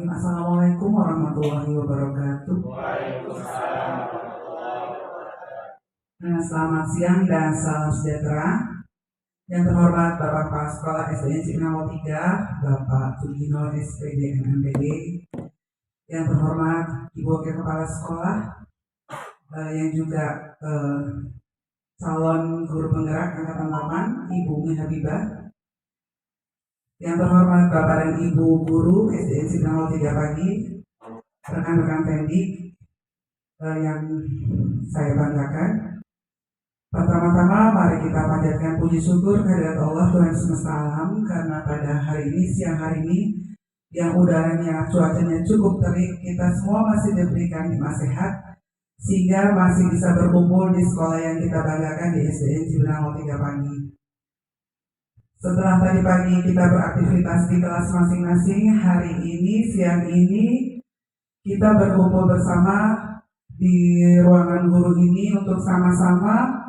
Bismillahirrahmanirrahim. Assalamualaikum warahmatullahi wabarakatuh. Waalaikumsalam warahmatullahi wabarakatuh. Selamat siang dan salam sejahtera. Yang terhormat Bapak Kepala Sekolah SDN Cipinang 3, Bapak Sugino SPD MMPD. Yang terhormat Ibu Wakil Kepala Sekolah, yang juga calon guru penggerak Angkatan 8, Ibu Umi Habibah. Yang terhormat Bapak dan Ibu Guru SDN Cipinang 3 Pagi, rekan-rekan pendidik yang saya banggakan. Pertama-tama mari kita panjatkan puji syukur kehadirat Allah Tuhan semesta alam, karena pada hari ini, siang hari ini, yang udaranya cuacanya cukup terik, kita semua masih diberikan nikmat sehat sehingga masih bisa berkumpul di sekolah yang kita banggakan di SDN Cipinang 3 Pagi. Setelah tadi pagi kita beraktivitas di kelas masing-masing, hari ini, siang ini, kita berkumpul bersama di ruangan guru ini untuk sama-sama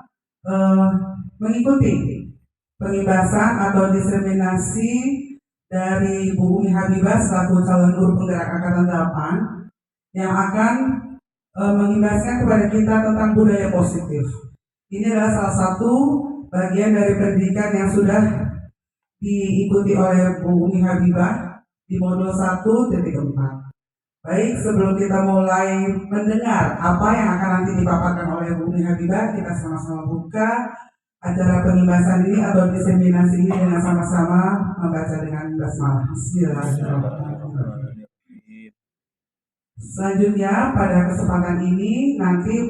mengikuti pengibasan atau diseminasi dari Bu Umi Habibah selaku calon guru penggerak Angkatan 8 yang akan mengibaskan kepada kita tentang budaya positif. Ini adalah salah satu bagian dari pendidikan yang sudah diikuti oleh Bu Umi Habibah di modul 1.4. Baik, sebelum kita mulai mendengar apa yang akan nanti dipaparkan oleh Bu Umi Habibah, kita sama-sama buka acara pengibasan ini atau diseminasi ini dengan sama-sama membaca dengan basmalah. Bismillahirrahmanirrahim. Selanjutnya pada kesempatan ini nanti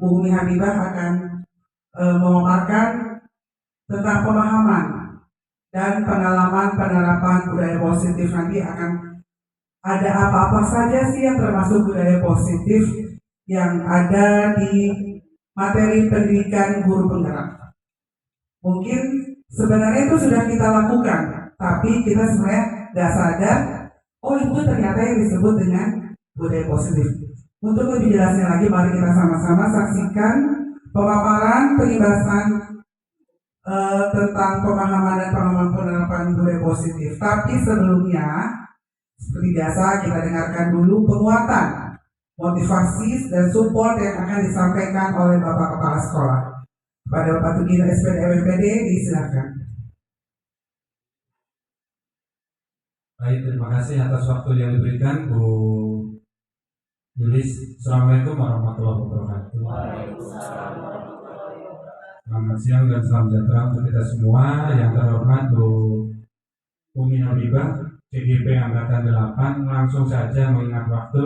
Bu Umi Habibah akan memaparkan tentang pemahaman dan pengalaman penerapan budaya positif. Nanti akan ada apa-apa saja sih yang termasuk budaya positif yang ada di materi pendidikan guru penggerak. Mungkin sebenarnya itu sudah kita lakukan, tapi kita sebenarnya nggak sadar, oh itu ternyata yang disebut dengan budaya positif. Untuk lebih jelasnya lagi, mari kita sama-sama saksikan pemaparan pengibasan tentang pemahaman dan pengalaman penerapan budaya positif. Tapi sebelumnya, seperti biasa, kita dengarkan dulu penguatan, motivasi, dan support yang akan disampaikan oleh Bapak Kepala Sekolah. Kepada Bapak Sugino SPD MMPD, disilakan. Baik, terima kasih atas waktu yang diberikan, Bu Yulis. Assalamualaikum warahmatullahi wabarakatuh. Waalaikumsalam warahmatullahi wabarakatuh. Selamat siang dan salam sejahtera untuk kita semua. Yang terhormat Bu Umi Habibah, CGP Angkatan 8, langsung saja mengingat waktu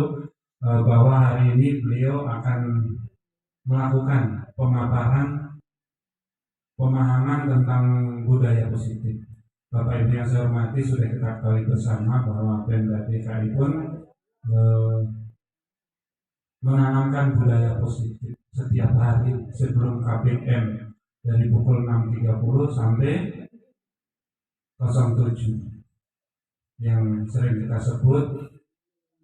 bahwa hari ini beliau akan melakukan pemahaman tentang budaya positif. Bapak Ibu yang saya hormati, sudah kita ketahui bersama bahwa Pemda DKI pun menanamkan budaya positif setiap hari sebelum KPM dari pukul 6.30 sampai 07 yang sering kita sebut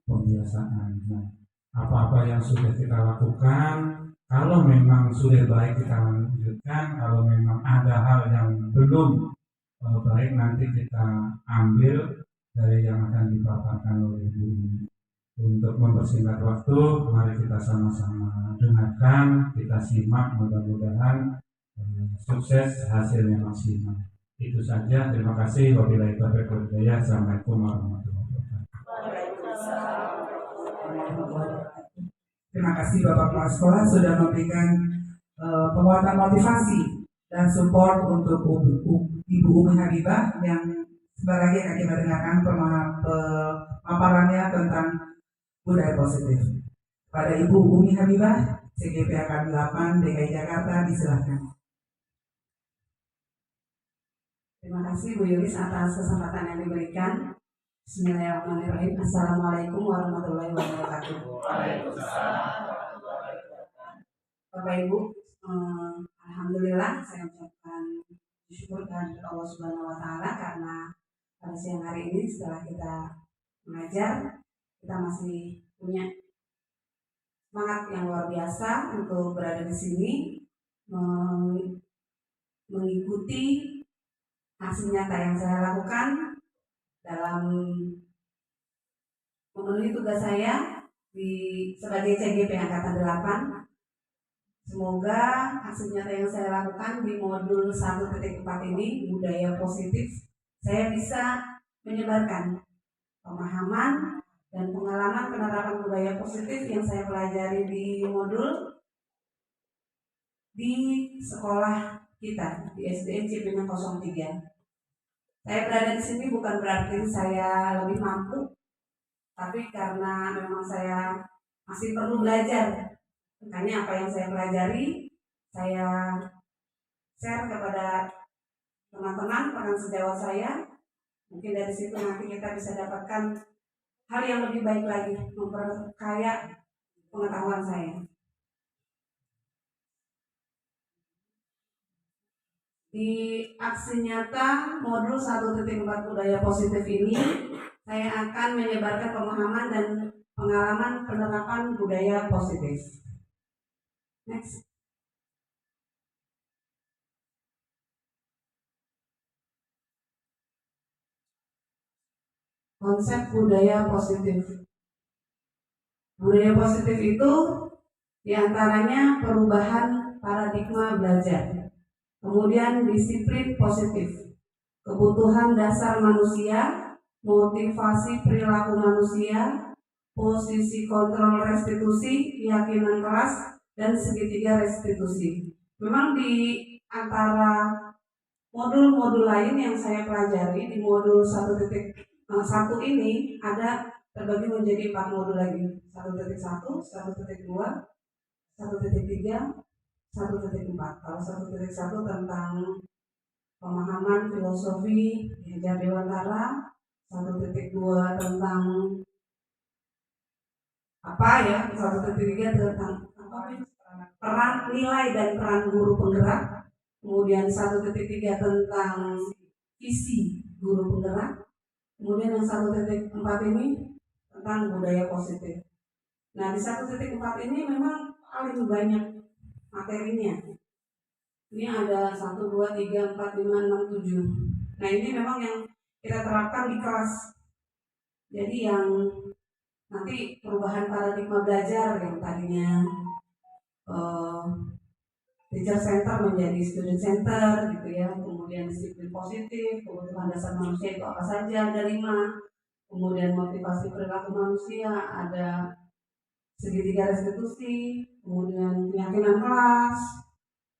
pembiasaan. Nah, apa-apa yang sudah kita lakukan, kalau memang sudah baik kita lanjutkan, kalau memang ada hal yang belum baik nanti kita ambil dari yang akan dipaparkan oleh Ibu. Untuk mempersingkat waktu, mari kita sama-sama dengarkan, kita simak, mudah-mudahan sukses, hasilnya maksimal. Itu saja, terima kasih. Wabillahi taufiq wal hidayah. Assalamualaikum warahmatullahi wabarakatuh. Terima kasih Bapak Kepala Sekolah sudah memberikan penguatan motivasi dan support untuk Ibu Umi Habibah yang sebentar lagi akan kita dengarkan pemaparannya tentang budaya positif. Pada Ibu Umi Habibah, CGP Angkatan 8 DKI Jakarta, disilakan. Terima kasih Bu Yulis atas kesempatan yang diberikan. Bismillahirrahmanirrahim. Assalamualaikum warahmatullahi wabarakatuh. Waalaikumsalam warahmatullahi wabarakatuh. Bapak Ibu, alhamdulillah saya ucapkan syukur kehadirat Allah Subhanahu wa taala karena pada siang hari ini setelah kita mengajar, kita masih punya semangat yang luar biasa untuk berada di sini mengikuti aksi nyata yang saya lakukan dalam memenuhi tugas saya sebagai CGP Angkatan 8. Semoga hasil nyata yang saya lakukan di modul 1.4 ini, budaya positif, saya bisa menyebarkan pemahaman dan pengalaman penerapan budaya positif yang saya pelajari di modul di sekolah kita di SDN Cipinang 03. Saya berada di sini bukan berarti saya lebih mampu, tapi karena memang saya masih perlu belajar. Makanya apa yang saya pelajari, saya share kepada teman-teman, rekan sejawat saya. Mungkin dari situ nanti kita bisa dapatkan hal yang lebih baik lagi, memperkaya pengetahuan saya. Di aksi nyata modul 1.4 budaya positif ini, saya akan menyebarkan pemahaman dan pengalaman penerapan budaya positif. Next. Konsep budaya positif. Budaya positif itu diantaranya perubahan paradigma belajar, kemudian disiplin positif, kebutuhan dasar manusia, motivasi perilaku manusia, posisi kontrol restitusi, keyakinan kelas, dan segitiga restitusi. Memang di antara modul-modul lain yang saya pelajari di modul 1.1 ini ada terbagi menjadi 4 modul lagi. 1.1, 1.2, 1.3, 1.4. Kalau 1.1 tentang pemahaman filosofi Hajar Dewantara, 1.2 tentang apa ya, 1.3 tentang peran nilai dan peran guru penggerak, kemudian 1.3 tentang visi guru penggerak, kemudian yang 1.4 ini tentang budaya positif. Nah di 1.4 ini memang paling banyak materinya. Ini ada 1, 2, 3, 4, 5, 6, 7. Nah ini memang yang kita terapkan di kelas. Jadi yang nanti perubahan paradigma belajar yang tadinya teacher center menjadi student center gitu ya, kemudian disiplin positif, kebutuhan dasar manusia itu apa saja, ada 5, kemudian motivasi perilaku manusia, ada segitiga restitusi, kemudian keyakinan kelas.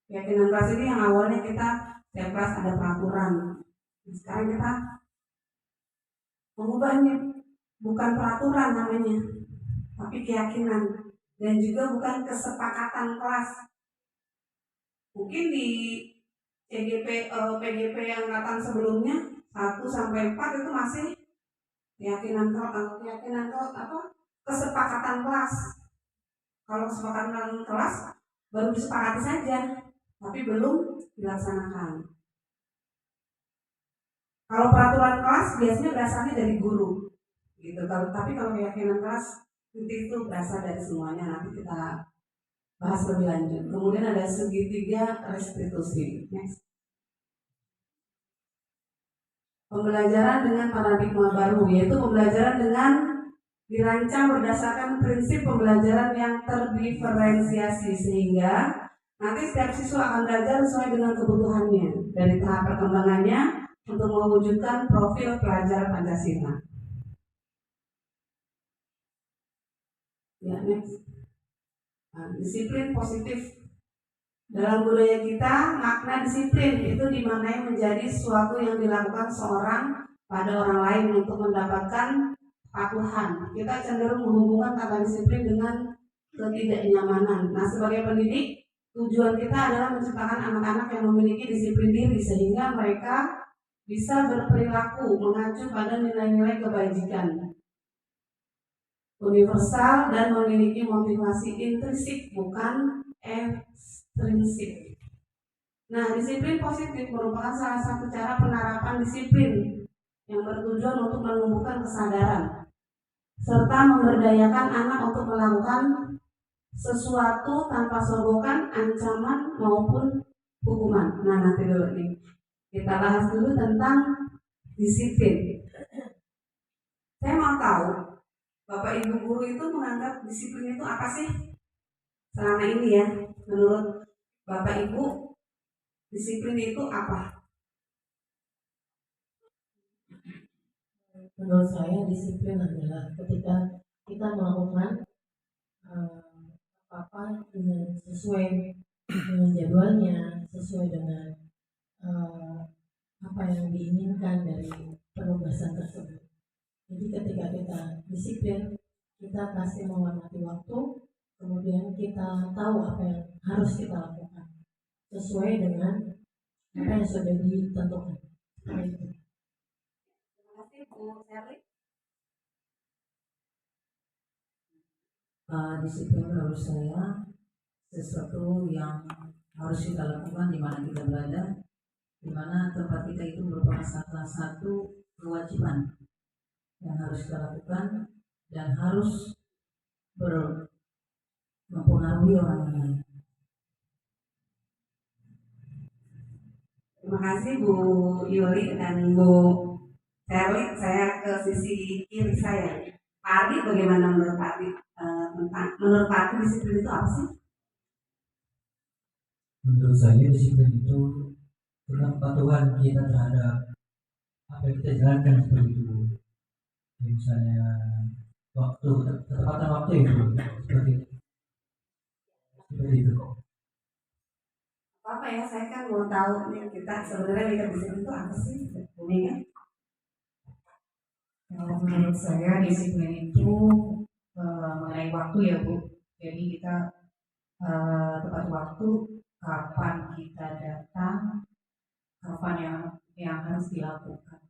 Keyakinan kelas ini yang awalnya kita setiap kelas ada peraturan, sekarang kita mengubahnya, bukan peraturan namanya, tapi keyakinan, dan juga bukan kesepakatan kelas. Mungkin di PGP angkatan sebelumnya 1 sampai 4 itu masih keyakinan kesepakatan kelas. Kalau kesepakatan kelas baru disepakati saja, tapi belum dilaksanakan. Kalau peraturan kelas biasanya berasalnya dari guru, gitu. Tapi kalau keyakinan kelas itu berasal dari semuanya. Nanti kita bahas lebih lanjut. Kemudian ada segitiga restitusi. Next. Pembelajaran dengan paradigma baru, yaitu pembelajaran dengan dirancang berdasarkan prinsip pembelajaran yang terdiferensiasi, sehingga nanti setiap siswa akan belajar sesuai dengan kebutuhannya dari tahap perkembangannya untuk mewujudkan profil pelajar Pancasila. Ya, next. Disiplin positif. Dalam budaya kita, makna disiplin itu dimaknai menjadi sesuatu yang dilakukan seorang pada orang lain untuk mendapatkan kepatuhan. Kita cenderung menghubungkan kata disiplin dengan ketidaknyamanan. Nah, sebagai pendidik, tujuan kita adalah menciptakan anak-anak yang memiliki disiplin diri sehingga mereka bisa berperilaku mengacu pada nilai-nilai kebajikan universal dan memiliki motivasi intrinsik bukan ekstrinsik. Nah, disiplin positif merupakan salah satu cara penerapan disiplin yang bertujuan untuk menumbuhkan kesadaran serta memberdayakan anak untuk melakukan sesuatu tanpa sogokan, ancaman maupun hukuman. Nah, nanti dulu nih kita bahas dulu tentang disiplin. Saya mau tahu Bapak Ibu guru itu menganggap disiplin itu apa sih? Selama ini ya, menurut Bapak Ibu, disiplin itu apa? Menurut saya disiplin adalah ketika kita melakukan apa dengan sesuai dengan jadwalnya, sesuai dengan apa yang diinginkan dari penugasan tersebut. Jadi ketika kita disiplin, kita pasti menghormati waktu, kemudian kita tahu apa yang harus kita lakukan sesuai dengan apa yang sudah ditentukan. Itu. Terima kasih Bu Sherly. Disiplin menurut saya sesuatu yang harus kita lakukan di mana kita berada, di mana tempat kita itu merupakan salah satu kewajiban yang harus kita lakukan dan harus mempengaruhi orang lain. Terima kasih Bu Yuli dan Bu Sherly. Saya ke sisi kiri saya. Pak Ardi, bagaimana menurut Pak Ardi? Menurut Pak Ardi disiplin itu apa sih? Menurut saya disiplin itu tentang kepatuhan kita terhadap apa yang kita jalankan seperti itu. Misalnya waktu, ketepatan waktu itu seperti itu. Apa ya, saya kan mau tahu nih, kita sebenarnya mikir disiplin itu apa sih? Bu Mega? Kalau menurut saya disiplin itu mengenai waktu ya Bu. Jadi kita tepat waktu, kapan kita datang, kapan yang harus dilakukan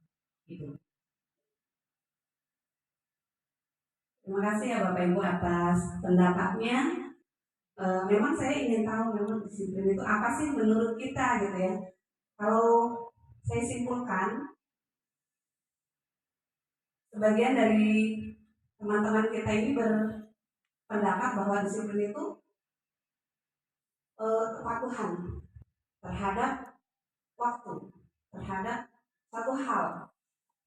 gitu. Terima kasih ya Bapak Ibu atas pendapatnya. Memang saya ingin tahu memang disiplin itu apa sih menurut kita gitu ya. Kalau saya simpulkan, sebagian dari teman-teman kita ini berpendapat bahwa disiplin itu kepatuhan terhadap waktu, terhadap satu hal.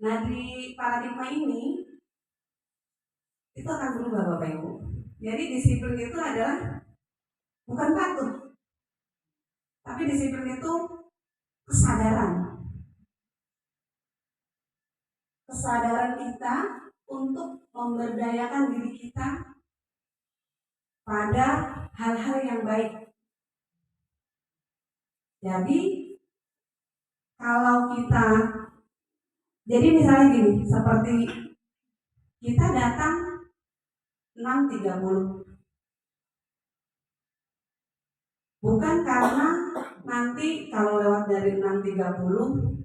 Nah, di paradigma ini itu akan berubah Bapak Ibu. Jadi disiplin itu adalah bukan patuh, tapi disiplin itu kesadaran. Kesadaran kita untuk memberdayakan diri kita pada hal-hal yang baik. Jadi kalau kita, jadi misalnya gini, seperti kita datang 6.30, bukan karena nanti kalau lewat dari 6.30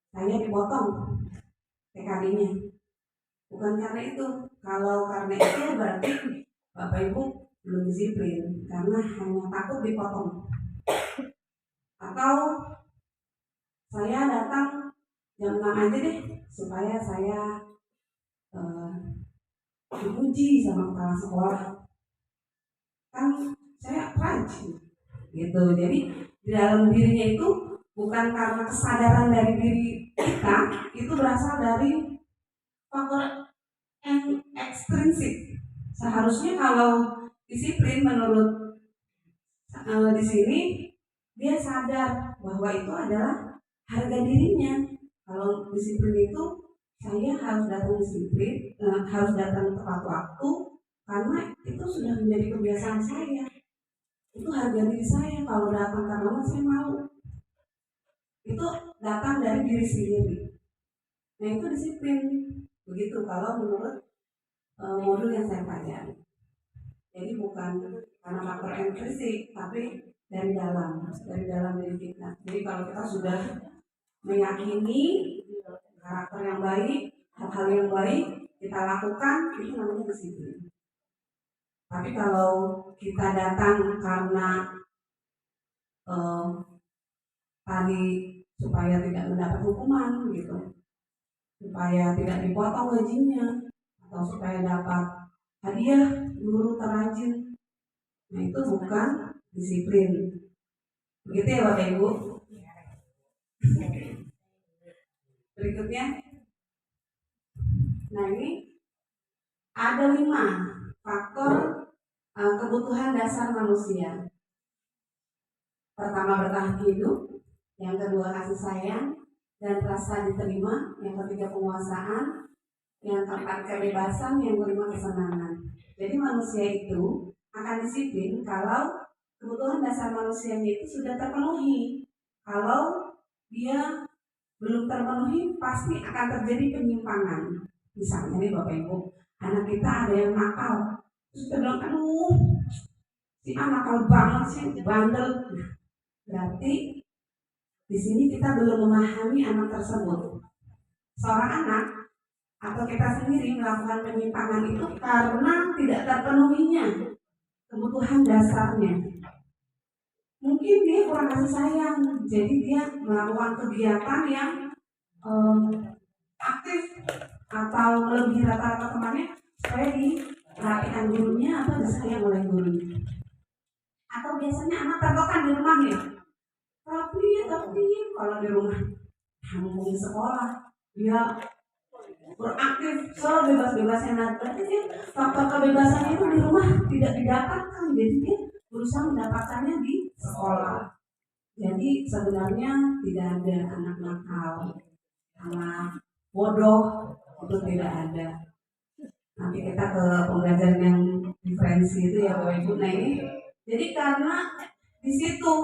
saya dipotong TKD-nya, bukan karena itu. Kalau karena itu berarti Bapak Ibu belum disiplin karena hanya takut dipotong. Atau saya datang jam 6 aja deh supaya saya dipuji sama kepala sekolah, kan saya rajin gitu. Jadi di dalam dirinya itu bukan karena kesadaran dari diri kita, itu berasal dari faktor yang ekstrinsik. Seharusnya kalau disiplin menurut di sini dia sadar bahwa itu adalah harga dirinya. Kalau disiplin itu saya harus datang disiplin, harus datang tepat waktu karena itu sudah menjadi kebiasaan saya. Itu harga diri saya. Kalau datang karena saya mau, itu datang dari diri sendiri. Nah itu disiplin. Begitu kalau menurut modul yang saya pelajari. Jadi bukan karena faktor intrinsik, tapi dari dalam diri kita. Jadi kalau kita sudah meyakini karakter yang baik, hal-hal yang baik kita lakukan, itu namanya disiplin. Tapi kalau kita datang karena tadi supaya tidak mendapat hukuman gitu, supaya tidak dipotong gajinya, atau supaya dapat hadiah guru terrajin, nah itu bukan disiplin. Begitu ya Bapak Ibu. Berikutnya, nah ini Ada 5 faktor kebutuhan dasar manusia. Pertama, bertahan hidup. Yang kedua, kasih sayang dan rasa diterima. Yang ketiga, penguasaan. Yang keempat, kebebasan. Yang kelima, kesenangan. Jadi manusia itu akan disiplin kalau kebutuhan dasar manusianya itu sudah terpenuhi. Kalau dia belum terpenuhi, pasti akan terjadi penyimpangan. Misalnya nih Bapak Ibu, anak kita ada yang nakal, terus kita bilang, aduh, si anak nakal banget sih, bandel. Berarti di sini kita belum memahami anak tersebut. Seorang anak atau kita sendiri melakukan penyimpangan itu karena tidak terpenuhinya kebutuhan dasarnya. Mungkin dia kurang kasih sayang, jadi dia melakukan kegiatan yang aktif atau melebihi rata-rata temannya supaya diperhatikan gurunya atau disayang oleh gurunya. Atau biasanya anak tertekan di rumahnya, tapi kalau di rumah ngomongin sekolah dia beraktif sebebas-bebasnya. Berarti dia faktor kebebasannya itu di rumah tidak didapatkan, jadi dia berusaha mendapatkannya di sekolah. Jadi sebenarnya tidak ada anak nakal, anak bodoh, itu tidak ada. Nanti kita ke pembelajaran yang diferensi itu ya Bapak Ibu. Nah ini, jadi karena di situ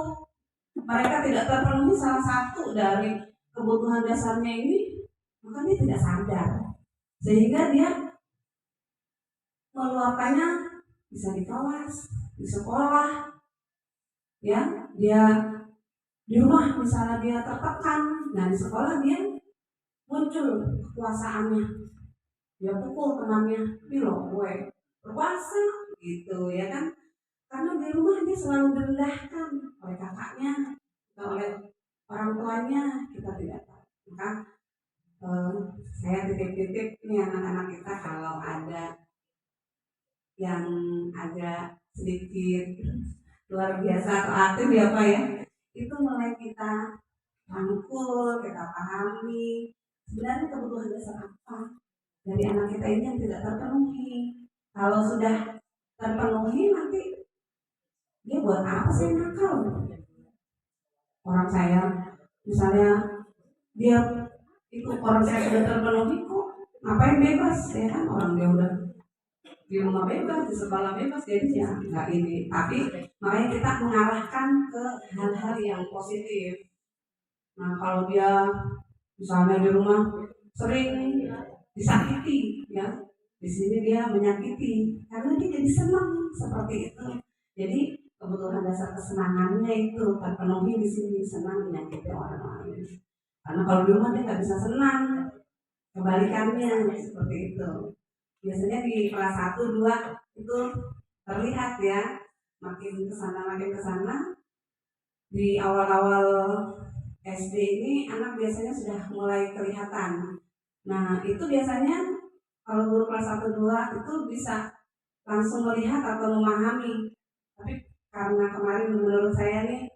mereka tidak terpenuhi salah satu dari kebutuhan dasarnya ini, maka dia tidak sadar, sehingga dia meluapkannya bisa di kelas, di sekolah, ya dia di rumah misalnya dia tertekan, nah di sekolah dia muncul kekuasaannya, dia pukul temannya, ini loh gue berkuasa gitu ya kan, karena di rumah dia selalu direndahkan oleh kakaknya atau oleh orang tuanya, kita tidak tahu. Maka saya titip-titip nih anak-anak kita, kalau ada yang agak sedikit luar biasa atau aktif ya Pak ya, itu mulai kita rangkul, kita pahami sebenarnya kebutuhan dasar apa dari anak kita ini yang tidak terpenuhi. Kalau sudah terpenuhi, nanti dia buat apa sih nakal? Orang saya misalnya dia itu orang saya sudah terpenuhi, kok ngapain bebas ya kan, orang dia udah di rumah bebas, di sekolah bebas, jadi ya nggak ini. Tapi makanya kita mengarahkan ke hal-hal yang positif. Nah kalau dia misalnya di rumah sering disakiti, ya di sini dia menyakiti, karena dia jadi senang seperti itu. Jadi kebutuhan dasar kesenangannya itu terpenuhi di sini, senang menyakiti orang lain. Karena kalau di rumah dia nggak bisa senang, kebalikannya seperti itu. Biasanya di kelas 1, 2 itu terlihat ya, makin kesana. Di awal-awal SD ini anak biasanya sudah mulai kelihatan. Nah itu biasanya kalau guru kelas 1, 2 itu bisa langsung melihat atau memahami. Tapi karena kemarin menurut saya nih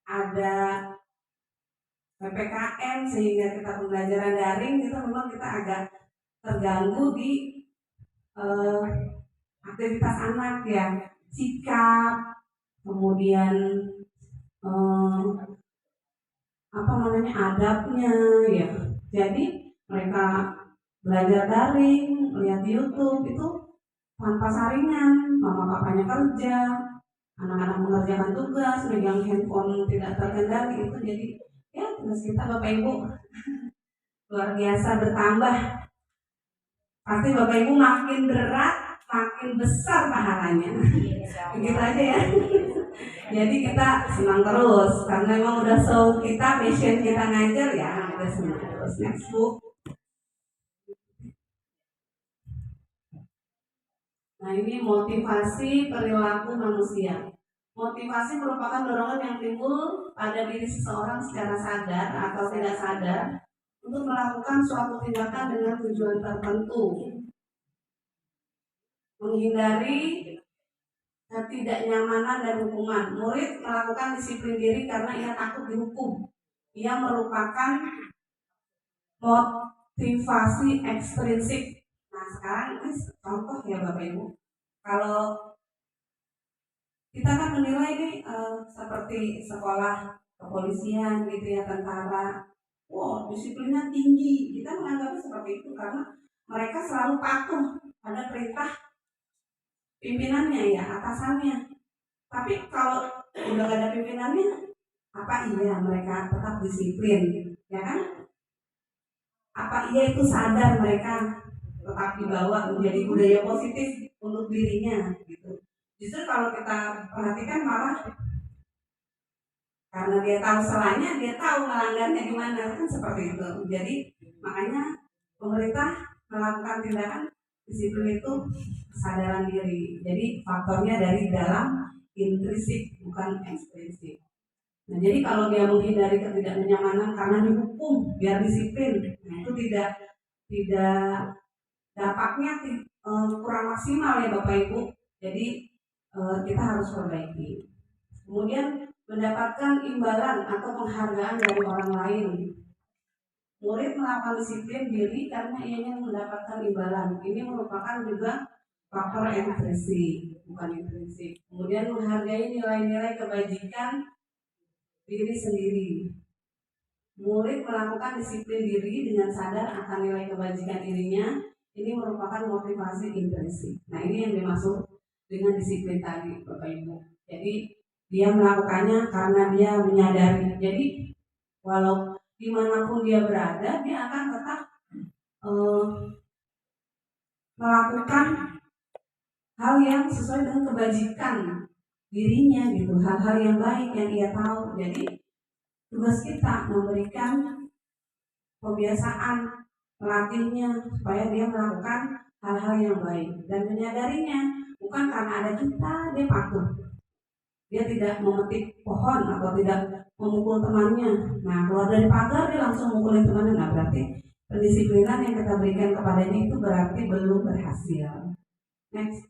ada PPKM sehingga kita pembelajaran daring, itu memang kita agak terganggu di aktivitas anak ya, sikap, kemudian adabnya ya. Jadi mereka belajar daring, lihat di YouTube itu tanpa saringan, mama papanya kerja, anak-anak mengerjakan tugas, megang handphone tidak terkendali, itu jadi ya tugas kita Bapak Ibu luar biasa bertambah. Pasti Bapak Ibu makin berat, makin besar pahalanya. Begitu aja ya. Jadi kita senang terus karena memang udah show kita, mission kita ngajar ya, kita senang terus. Next book. Nah ini motivasi perilaku manusia. Motivasi merupakan dorongan yang timbul pada diri seseorang secara sadar atau tidak sadar untuk melakukan suatu tindakan dengan tujuan tertentu, menghindari ketidaknyamanan dan hukuman. Murid melakukan disiplin diri karena ia takut dihukum. Ia merupakan motivasi ekstrinsik. Nah sekarang ini contoh ya Bapak Ibu, kalau kita kan menilai nih seperti sekolah kepolisian gitu ya, tentara, wow disiplinnya tinggi, kita menganggapnya seperti itu karena mereka selalu patuh pada perintah pimpinannya ya, atasannya. Tapi kalau udah gak ada pimpinannya, apa iya mereka tetap disiplin, ya kan? Apa iya itu sadar mereka tetap dibawa menjadi budaya positif untuk dirinya gitu. Justru kalau kita perhatikan malah karena dia tahu salahnya, dia tahu melanggarnya di mana, kan seperti itu. Jadi makanya pemerintah melakukan tindakan disiplin itu kesadaran diri. Jadi faktornya dari dalam, intrinsik bukan ekstrinsik. Nah, jadi kalau dia menghindari ketidaknyamanan karena dihukum biar disiplin, nah itu tidak dampaknya kurang maksimal ya Bapak Ibu. Jadi kita harus perbaiki. Kemudian mendapatkan imbalan atau penghargaan dari orang lain. Murid melakukan disiplin diri karena ia mendapatkan imbalan. Ini merupakan juga faktor intrinsik, bukan intrinsik. Kemudian menghargai nilai-nilai kebajikan diri sendiri. Murid melakukan disiplin diri dengan sadar akan nilai kebajikan dirinya. Ini merupakan motivasi intrinsik. Nah, ini yang dimaksud dengan disiplin tadi, Bapak Ibu. Jadi dia melakukannya karena dia menyadari. Jadi walau dimanapun dia berada, dia akan tetap melakukan hal yang sesuai dengan kebajikan dirinya gitu, hal-hal yang baik yang ia tahu. Jadi tugas kita memberikan kebiasaan, melatihnya supaya dia melakukan hal-hal yang baik dan menyadarinya. Bukan karena ada kita dia patuh, dia tidak memetik pohon atau tidak memukul temannya. Nah, keluar dari pagar dia langsung mukulin temannya. Nah, berarti pendisiplinan yang kita berikan kepadanya itu berarti belum berhasil. Next.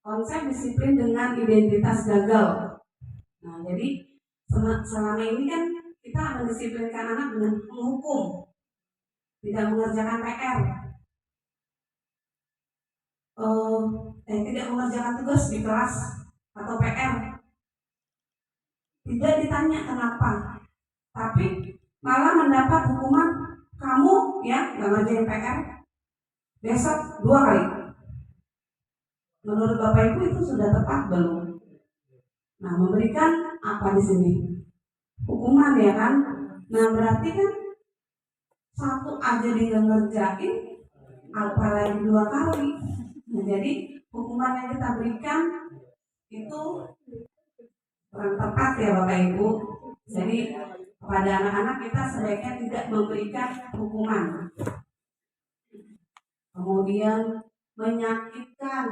Konsep disiplin dengan identitas gagal. Nah, jadi selama ini kan kita mendisiplinkan anak dengan menghukum, tidak mengerjakan PR, tidak mengerjakan tugas di kelas atau PR. Tidak ditanya kenapa, tapi malah mendapat hukuman, kamu ya nggak ngerjain PR, besok 2 kali. Menurut Bapak Ibu itu sudah tepat belum? Nah, memberikan apa di sini? Hukuman ya kan? Nah, berarti kan satu aja dia ngerjain, apalagi 2 kali. Nah, jadi hukuman yang kita berikan itu kurang tepat ya Bapak Ibu. Jadi kepada anak-anak kita sebaiknya tidak memberikan hukuman. Kemudian menyakitkan,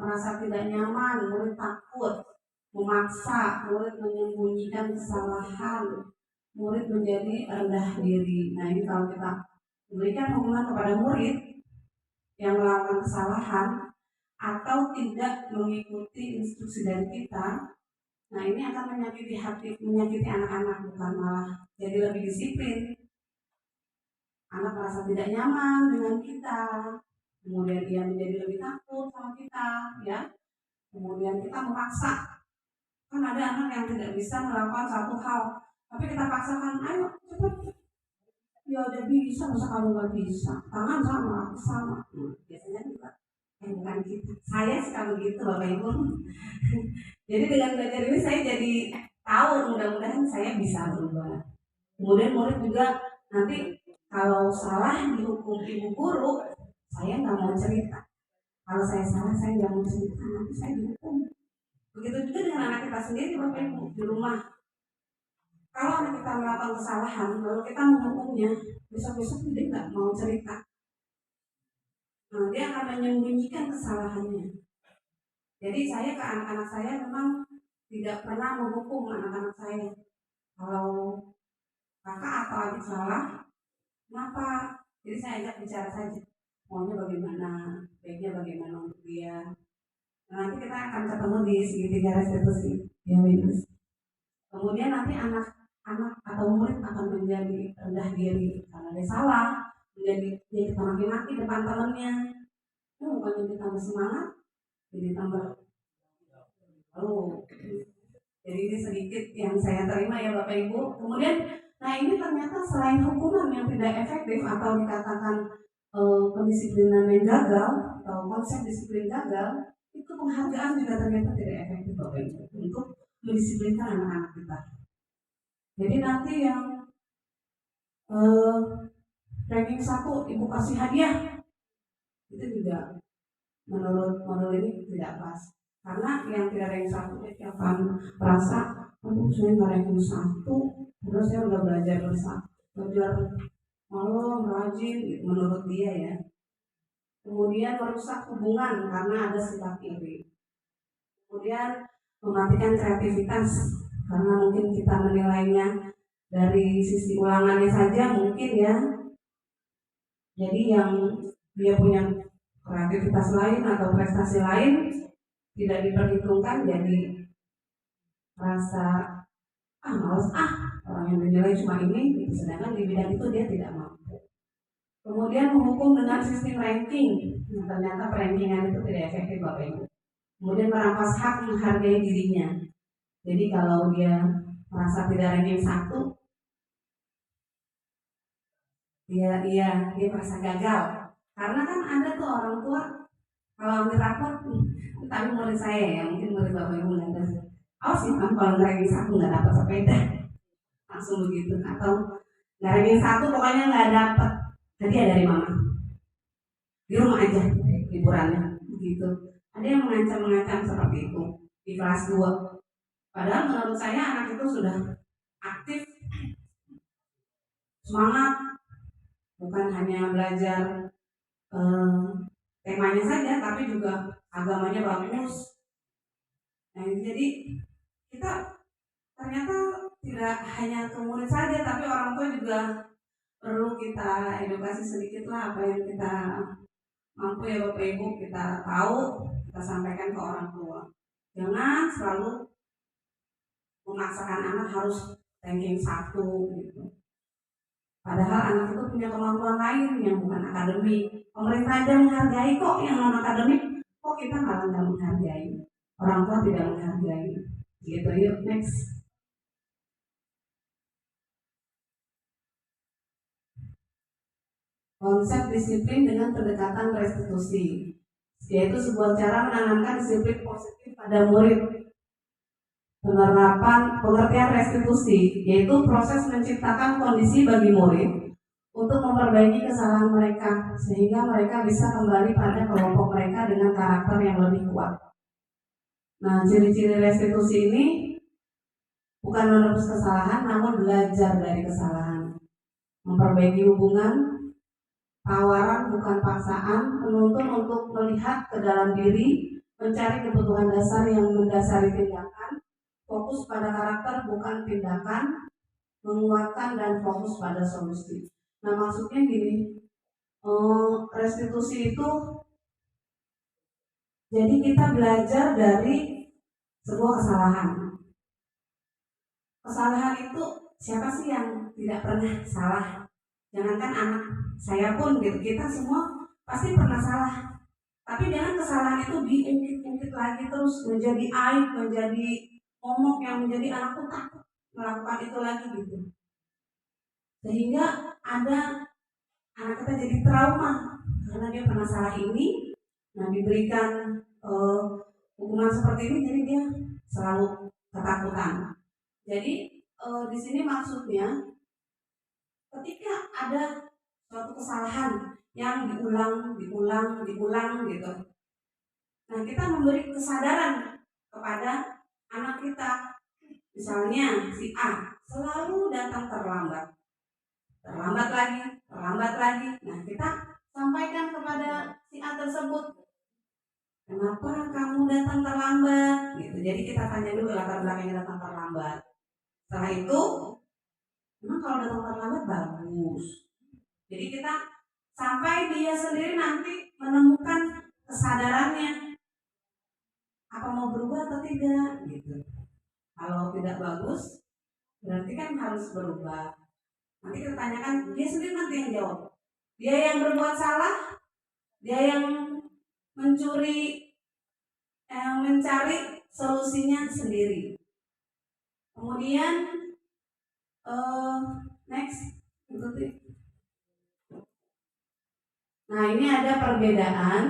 merasa tidak nyaman, murid takut, memaksa, murid menyembunyikan kesalahan, murid menjadi rendah diri. Nah, ini kalau kita memberikan hukuman kepada murid yang melakukan kesalahan atau tidak mengikuti instruksi dari kita, nah ini akan menyakiti hati, menyakiti anak-anak, bukan malah jadi lebih disiplin. Anak merasa tidak nyaman dengan kita, kemudian dia menjadi lebih takut sama kita, ya. Kemudian kita memaksa. Kan ada anak yang tidak bisa melakukan satu hal, tapi kita paksakan, ayo cepat. Ya udah bisa, masa kamu nggak bisa? Tangan sama, aku sama. Biasanya juga, bukan kita. Saya suka begitu Bapak Ibu. Jadi dengan belajar ini saya jadi tahu, mudah-mudahan saya bisa berubah. Kemudian murid juga nanti kalau salah dihukum ibu guru, saya nggak mau cerita. Kalau saya salah, saya nggak mau cerita, nanti saya dihukum. Begitu juga dengan anak kita sendiri Bapak Ibu di rumah. Kalau anak kita melakukan kesalahan, lalu kita menghukumnya, besok-besok dia nggak mau cerita. Nah, dia akan menyembunyikan kesalahannya. Jadi saya ke anak-anak saya memang tidak pernah menghukum anak-anak saya. Kalau kakak atau adik salah, kenapa? Jadi saya ajak bicara saja. Maunya bagaimana, baiknya bagaimana untuk dia. Nah, nanti kita akan ketemu di segitiga restitusi, ya minus. Kemudian nanti anak atau murid akan menjadi rendah diri karena dia salah, jadi kita maki-maki depan temennya, bukannya ditambah semangat jadi tambah jadi ini sedikit yang saya terima ya Bapak Ibu. Kemudian nah ini ternyata selain hukuman yang tidak efektif atau dikatakan pendisiplinan yang gagal atau konsep disiplin gagal, itu penghargaan juga ternyata tidak efektif Bapak Ibu untuk mendisiplinkan anak-anak kita. Jadi nanti yang ranking 1 ibu kasih hadiah, itu juga menurut model ini tidak pas. Karena yang tidak ranking 1 dia akan merasa, aduh saya nggak ranking 1, terus saya udah belajar malam rajin, menurut dia ya. Kemudian merusak hubungan karena ada sifat iri. Kemudian mematikan kreativitas karena mungkin kita menilainya dari sisi ulangannya saja mungkin ya. Jadi yang dia punya kreativitas lain atau prestasi lain tidak diperhitungkan, jadi rasa males orang yang dinilai cuma ini, sedangkan di bidang itu dia tidak mampu. Kemudian menghukum dengan sistem ranking. Ternyata rankingan itu tidak efektif Bapak Ibu. Kemudian merampas hak menghargai dirinya. Jadi kalau dia merasa tidak ranking 1, dia merasa gagal. Karena kan ada tuh orang tua kalau ambil rapor, tapi murid saya ya, mungkin murid Bapak Ibu nggak ada. Sih kan kalau nggak ranking 1 nggak dapat sepeda, langsung begitu. Atau nggak ranking 1 pokoknya nggak dapat hadiah dari mama. Di rumah aja liburannya begitu. Ada yang mengancam seperti itu di kelas 2. Padahal menurut saya anak itu sudah aktif, semangat, bukan hanya belajar temanya saja, tapi juga agamanya bagus. Nah, jadi kita ternyata tidak hanya ke murid saja, tapi orang tua juga perlu kita edukasi sedikit lah, apa yang kita mampu ya Bapak Ibu kita tahu, kita sampaikan ke orang tua. Jangan selalu memaksakan anak harus ranking 1 gitu. Padahal anak itu punya kemampuan lain yang bukan akademik. Pemerintah aja menghargai kok yang non akademik, kok kita malah nggak menghargai. Orang tua tidak menghargai. Gitu, yuk next. Konsep disiplin dengan pendekatan restitusi, yaitu sebuah cara menanamkan disiplin positif pada murid. Pengertian restitusi, yaitu proses menciptakan kondisi bagi murid untuk memperbaiki kesalahan mereka, sehingga mereka bisa kembali pada kelompok mereka dengan karakter yang lebih kuat. Nah, ciri-ciri restitusi ini bukan menebus kesalahan, namun belajar dari kesalahan, memperbaiki hubungan, tawaran bukan paksaan, menuntun untuk melihat ke dalam diri, mencari kebutuhan dasar yang mendasari tindakan, fokus pada karakter bukan tindakan, menguatkan dan fokus pada solusi. Nah, maksudnya gini, restitusi itu jadi kita belajar dari sebuah kesalahan. Kesalahan itu siapa sih yang tidak pernah salah? Jangankan anak saya pun gitu, kita semua pasti pernah salah. Tapi jangan kesalahan itu diungkit-ungkit lagi terus menjadi aib, menjadi momok yang menjadi anak tuh takut melakukan itu lagi gitu. Sehingga ada anak kita jadi trauma karena dia pernah salah ini. Nah, diberikan hukuman seperti ini, jadi dia selalu ketakutan. Jadi di sini maksudnya ketika ada suatu kesalahan yang diulang gitu. Nah, kita memberi kesadaran kepada anak kita. Misalnya si A selalu datang terlambat lagi. Nah, kita sampaikan kepada si A tersebut, kenapa kamu datang terlambat? Gitu. Jadi kita tanya dulu latar belakangnya datang terlambat. Setelah itu, memang kalau datang terlambat bagus. Jadi kita sampai dia sendiri nanti menemukan kesadarannya, apa mau berubah atau tidak gitu. Kalau tidak bagus, berarti kan harus berubah. Nanti kita tanyakan, dia sendiri nanti yang jawab. Dia yang berbuat salah, dia yang mencari solusinya sendiri. Kemudian next, ikuti. Nah, ini ada perbedaan.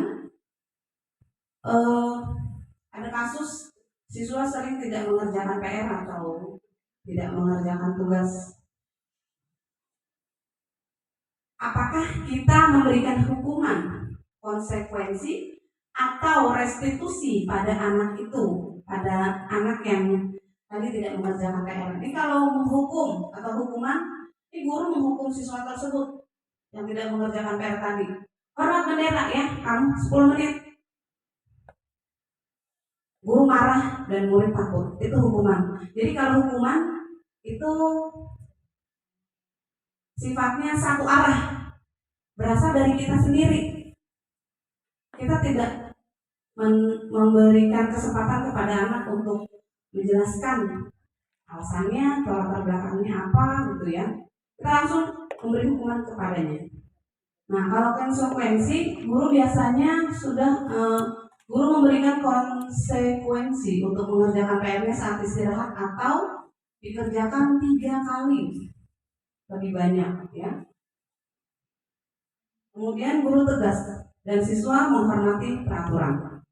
Ada kasus siswa sering tidak mengerjakan PR atau tidak mengerjakan tugas. Apakah kita memberikan hukuman, konsekuensi, atau restitusi pada anak itu, pada anak yang tadi tidak mengerjakan PR? Ini kalau menghukum atau hukuman, ini guru menghukum siswa tersebut yang tidak mengerjakan PR tadi. Hormat bendera ya, kamu 10 menit. Guru marah dan murid takut, itu hukuman. Jadi kalau hukuman itu sifatnya satu arah, berasal dari kita sendiri. Kita tidak memberikan kesempatan kepada anak untuk menjelaskan alasannya, latar belakangnya apa gitu ya. Kita langsung memberi hukuman kepadanya. Nah, kalau konsekuensi, guru biasanya guru memberikan konsekuensi untuk mengerjakan PR-nya saat istirahat atau dikerjakan 3 kali lebih banyak ya. Kemudian guru tegas dan siswa menghormati peraturan.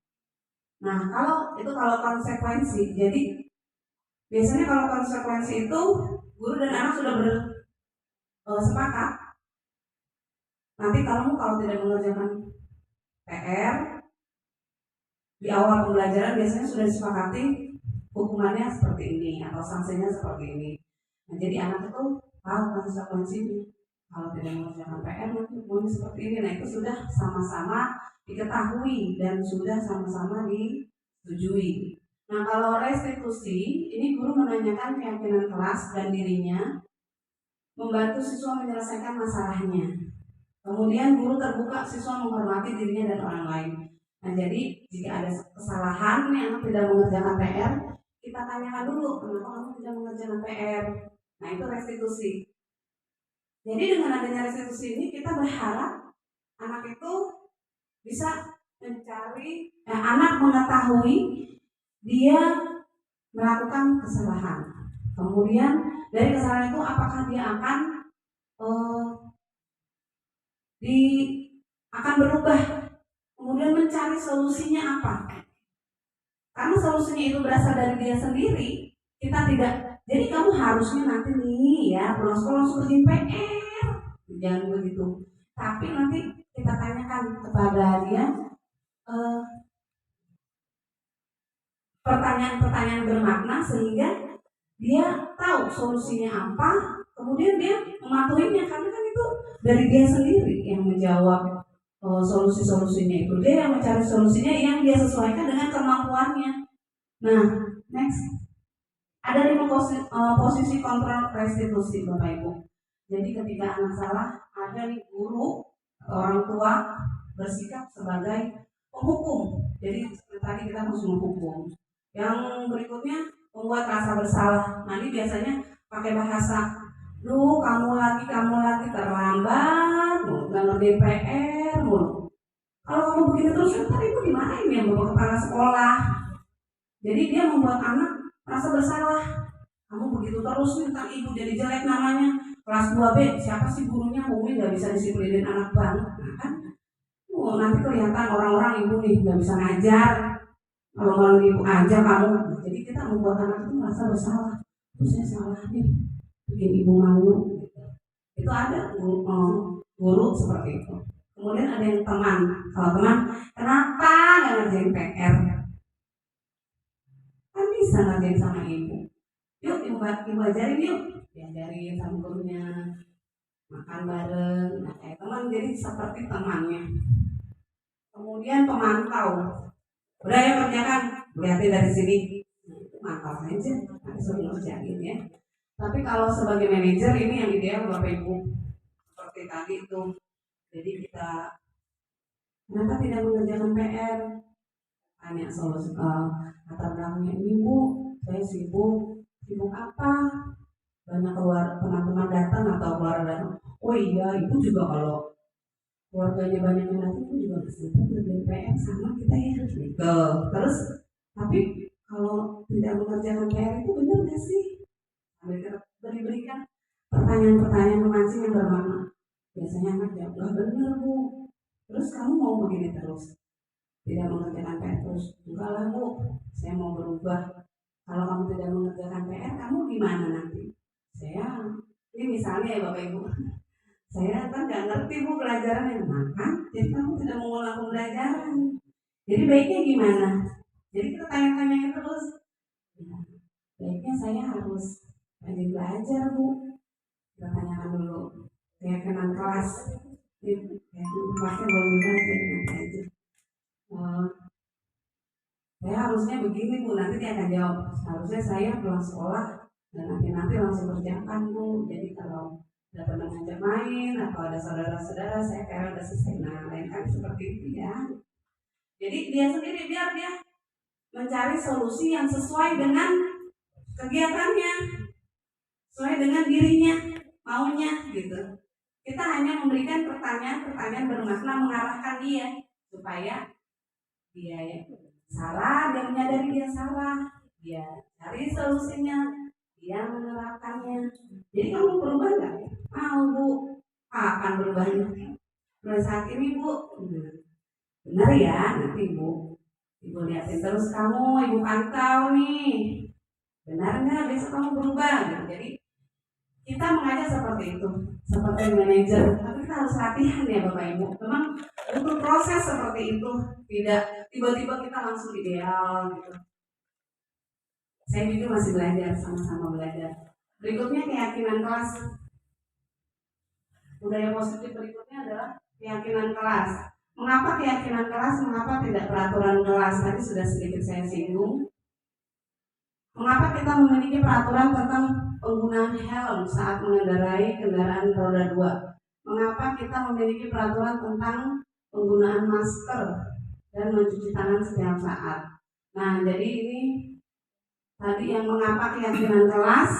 Nah, kalau konsekuensi, jadi biasanya kalau konsekuensi itu guru dan anak sudah sepakat. Nanti kalau tidak mengerjakan PR di awal pembelajaran biasanya sudah disepakati hukumannya seperti ini atau sanksinya seperti ini. Nah, jadi anak itu tahu konsekuensinya. Kalau tidak mengerjakan PR nanti hukumannya seperti ini. Nah, itu sudah sama-sama diketahui dan sudah sama-sama disetujui. Nah, kalau restitusi, ini guru menanyakan keyakinan kelas dan dirinya, membantu siswa menyelesaikan masalahnya. Kemudian guru terbuka siswa menghormati dirinya dan orang lain. Nah, jadi jika ada kesalahan nih anak tidak mengerjakan PR, kita tanyakan dulu, kenapa kamu tidak mengerjakan PR? Nah, itu restitusi. Jadi dengan adanya restitusi ini kita berharap anak itu bisa anak mengetahui dia melakukan kesalahan. Kemudian dari kesalahan itu apakah dia akan berubah, kemudian mencari solusinya apa? Karena solusinya itu berasal dari dia sendiri, kita tidak. Jadi kamu harusnya nanti nih ya pulang sekolah langsung kerjain PR, jangan begitu. Tapi nanti kita tanyakan kepada dia pertanyaan-pertanyaan bermakna sehingga dia tahu solusinya apa, kemudian dia mematuhinya karena kan itu dari dia sendiri yang menjawab solusi-solusinya itu, dia yang mencari solusinya yang dia sesuaikan dengan kemampuannya. Nah, next. Ada 5 posisi kontrol restitusi Bapak Ibu. Jadi ketika anak salah, ada nih guru atau orang tua bersikap sebagai penghukum. Jadi tadi kita harus menghukum. Yang berikutnya membuat rasa bersalah. Nah, ini biasanya pakai bahasa, kamu lagi terlambat, nggak ngerjain PR mulu. Kalau kamu begini terus, ntar ibu dimarahin ya bapak kepala sekolah. Jadi dia membuat anak merasa bersalah. Kamu begitu terus nih, ntar ibu jadi jelek namanya. Kelas 2B, siapa sih gurunya? Umi nggak bisa disiplinin anak banget. Nah kan, nanti kelihatan orang-orang ibu nih nggak bisa ngajar. Kalau ibu aja kamu. Nah, jadi kita membuat anak itu merasa bersalah. Terus saya salah nih, bikin ibu malu. Itu ada guru seperti itu. Kemudian ada yang teman. Kalau teman, kenapa nggak ngerjain PR? Kan bisa ngerjain sama ibu. Yuk ibu ajarin yuk. Diajarin sama gurunya. Makan bareng. Nah, kayak teman, jadi seperti temannya. Kemudian pemantau. Udah ya kerjakan. Lihatin dari sini. Nah, itu mantau saja. Nanti suruh ngerjain ya. Tapi kalau sebagai manajer ini yang ideal Bapak Ibu. Seperti tadi itu. Jadi kita kenapa tidak mengerjakan PR? Tanya solusi latar belakangnya, ini Bu, saya sibuk apa? Banyak keluar teman-teman datang atau keluarga datang. Oh iya, ibu juga kalau keluarganya banyak yang datang pun juga nggak sempat ngerjain PR sama kita ya gitu. Terus tapi kalau tidak mengerjakan PR itu benar nggak sih? Berikan pertanyaan-pertanyaan memancing yang bermakna. Biasanya anak jawab nggak benar bu. Terus kamu mau begini terus? Tidak mengerjakan PR terus? Enggak lah bu, saya mau berubah. Kalau kamu tidak mengerjakan PR, kamu gimana nanti? Saya, ini misalnya ya Bapak Ibu, saya kan nggak ngerti bu pelajaran yang mana, jadi kamu tidak mengulang pembelajaran. Jadi baiknya gimana? Jadi kita tanya-tanya terus. Ya, baiknya saya harus rajin belajar bu. Kita tanyakan dulu keyakinan kelas. Kelasnya belum dibahas jadi nanti aja. Saya harusnya begini bu, nanti dia akan jawab. Harusnya saya pulang sekolah dan nanti langsung kerjakan bu. Jadi kalau ada teman ngajak main atau ada saudara-saudara, saya kira udah selesai. Nah, lain kan seperti itu ya. Jadi dia sendiri biar dia mencari solusi yang sesuai dengan kegiatannya, sesuai dengan dirinya, maunya gitu. Kita hanya memberikan pertanyaan-pertanyaan bermakna mengarahkan dia supaya dia ya salah, dia menyadari dia salah, dia cari solusinya, dia menerapkannya. Jadi kamu berubah nggak? Mau bu, kapan berubahnya? Mulai saat ini bu, benar ya nanti bu. Ibu liatin terus kamu, ibu pantau nih, benar nggak besok kamu berubah? Gitu. Jadi kita mengajar seperti itu, seperti manajer. Tapi kita harus latihan ya Bapak Ibu. Memang butuh proses seperti itu, tidak tiba-tiba kita langsung ideal gitu. Saya juga masih belajar, sama-sama belajar. Berikutnya keyakinan kelas. Budaya positif berikutnya adalah keyakinan kelas. Mengapa keyakinan kelas? Mengapa tidak peraturan kelas? Tadi sudah sedikit saya singgung. Mengapa kita memiliki peraturan tentang penggunaan helm saat mengendarai kendaraan roda 2? Mengapa kita memiliki peraturan tentang penggunaan masker dan mencuci tangan setiap saat? Nah, jadi ini tadi yang mengapa keyakinan kelas,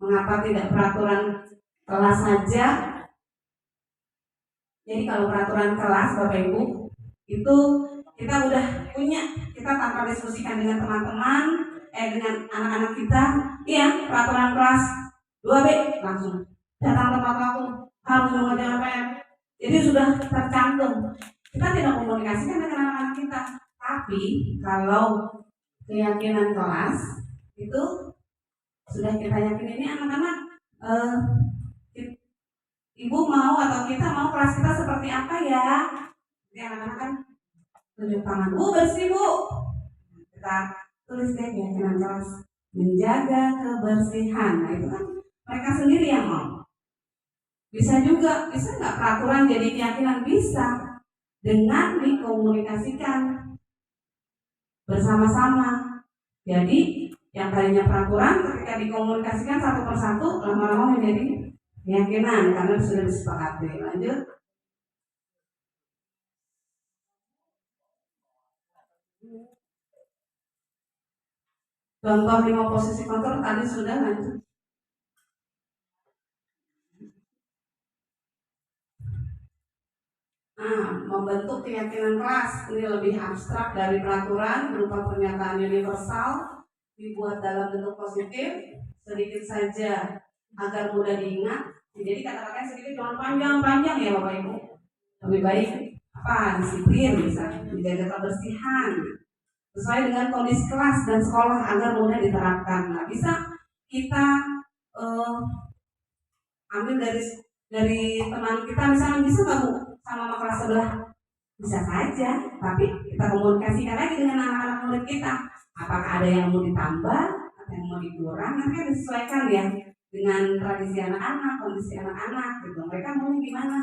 mengapa tidak peraturan kelas saja. Jadi kalau peraturan kelas Bapak Ibu itu kita udah punya, kita tanpa diskusikan dengan teman-teman, dengan anak-anak kita, iya peraturan kelas 2B langsung datang tepat waktu harus mengerjakan PR. Jadi sudah tercantum. Kita tidak komunikasikan dengan anak-anak kita. Tapi kalau keyakinan kelas itu sudah kita yakin ini anak-anak, ibu mau atau kita mau kelas kita seperti apa ya? Jadi anak-anak kan tunjuk tangan, bu bersih bu. Kita tulis deh keyakinan kelas menjaga kebersihan. Nah itu kan mereka sendiri yang mau. Bisa juga, bisa nggak peraturan jadi keyakinan? Bisa, dengan dikomunikasikan bersama-sama. Jadi yang tadinya peraturan ketika dikomunikasikan satu persatu lama-lama menjadi keyakinan karena sudah disepakati. Lanjut. Contoh 5 posisi kontrol tadi sudah, lanjut. Nah, membentuk keyakinan kelas ini lebih abstrak dari peraturan, berupa pernyataan universal, dibuat dalam bentuk positif, sedikit saja agar mudah diingat. Jadi kata-katanya sedikit, jangan panjang-panjang ya Bapak Ibu. Lebih baik apa? Disiplin, misalnya menjaga kebersihan sesuai dengan kondisi kelas dan sekolah agar mudah diterapkan. Nah, bisa kita ambil dari teman kita, misalnya bisa nggak Bu sama kelas sebelah? Bisa saja, tapi kita komunikasikan lagi dengan anak-anak murid kita. Apakah ada yang mau ditambah, atau yang mau dikurang? Nanti kan disesuaikan ya dengan tradisi anak-anak, kondisi anak-anak gitu. Mereka mau gimana?